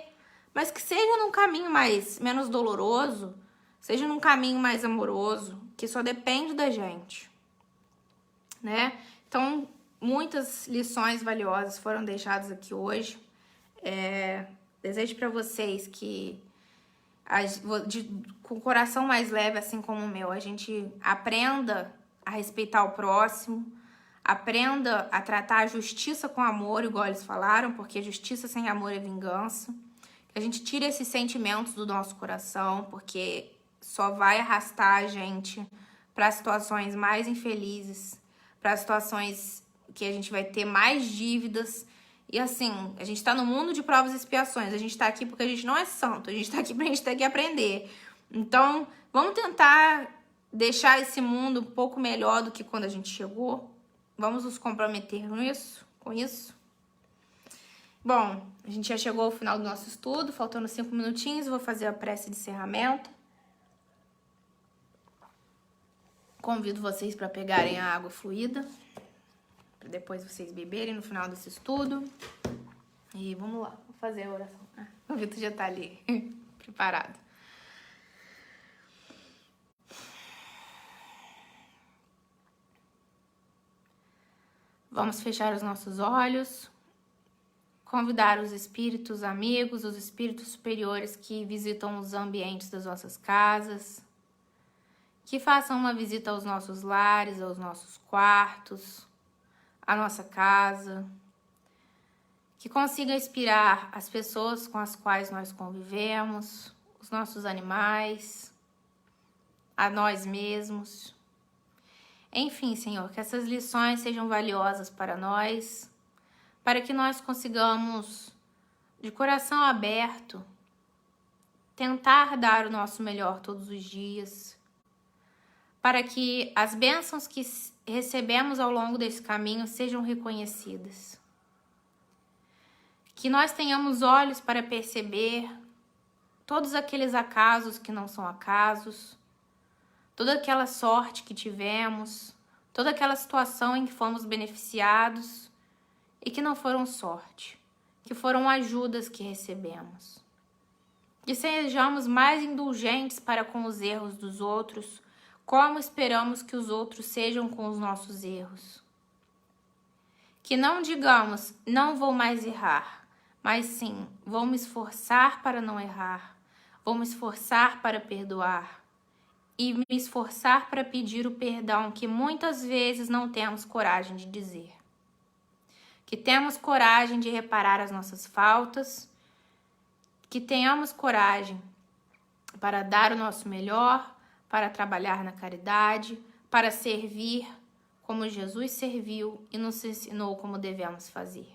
mas que seja num caminho menos doloroso, seja num caminho mais amoroso, que só depende da gente, né? Então, muitas lições valiosas foram deixadas aqui hoje. Desejo para vocês que, com o coração mais leve, assim como o meu, a gente aprenda a respeitar o próximo, aprenda a tratar a justiça com amor, igual eles falaram, porque justiça sem amor é vingança. Que a gente tire esses sentimentos do nosso coração, porque só vai arrastar a gente para situações mais infelizes, para situações que a gente vai ter mais dívidas. E assim, a gente tá no mundo de provas e expiações. A gente tá aqui porque a gente não é santo. A gente tá aqui pra gente ter que aprender. Então, vamos tentar deixar esse mundo um pouco melhor do que quando a gente chegou. Vamos nos comprometer com isso. Bom, a gente já chegou ao final do nosso estudo. Faltando 5 minutinhos, vou fazer a prece de encerramento. Convido vocês para pegarem a água fluida, para depois vocês beberem no final desse estudo. E vamos lá, vou fazer a oração. O Vitor já tá ali, preparado. Vamos fechar os nossos olhos, convidar os espíritos amigos, os espíritos superiores que visitam os ambientes das nossas casas, que façam uma visita aos nossos lares, aos nossos quartos, à nossa casa, que consiga inspirar as pessoas com as quais nós convivemos, os nossos animais, a nós mesmos. Enfim, Senhor, que essas lições sejam valiosas para nós, para que nós consigamos, de coração aberto, tentar dar o nosso melhor todos os dias, para que as bênçãos que recebemos ao longo desse caminho sejam reconhecidas. Que nós tenhamos olhos para perceber todos aqueles acasos que não são acasos, toda aquela sorte que tivemos, toda aquela situação em que fomos beneficiados e que não foram sorte, que foram ajudas que recebemos. Que sejamos mais indulgentes para com os erros dos outros, como esperamos que os outros sejam com os nossos erros. Que não digamos, não vou mais errar, mas sim, vou me esforçar para não errar, vou me esforçar para perdoar e me esforçar para pedir o perdão que muitas vezes não temos coragem de dizer. Que temos coragem de reparar as nossas faltas, que tenhamos coragem para dar o nosso melhor, para trabalhar na caridade, para servir como Jesus serviu e nos ensinou como devemos fazer.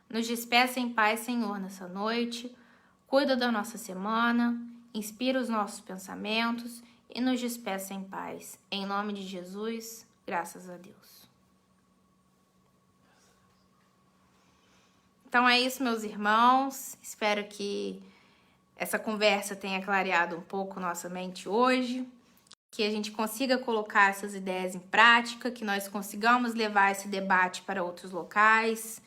Nos despeça em paz, Senhor, nessa noite, cuida da nossa semana, inspira os nossos pensamentos e nos despeça em paz. Em nome de Jesus, graças a Deus. Então é isso, meus irmãos. Espero que essa conversa tenha clareado um pouco nossa mente hoje, que a gente consiga colocar essas ideias em prática, que nós consigamos levar esse debate para outros locais,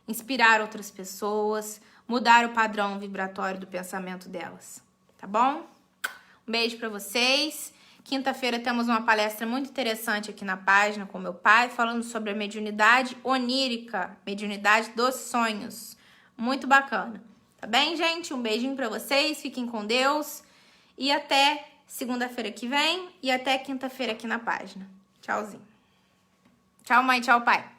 inspirar outras pessoas, mudar o padrão vibratório do pensamento delas, tá bom? Um beijo para vocês. Quinta-feira temos uma palestra muito interessante aqui na página com meu pai, falando sobre a mediunidade onírica, mediunidade dos sonhos. Muito bacana. Tá bem, gente? Um beijinho pra vocês, fiquem com Deus e até segunda-feira que vem e até quinta-feira aqui na página. Tchauzinho. Tchau, mãe, tchau, pai.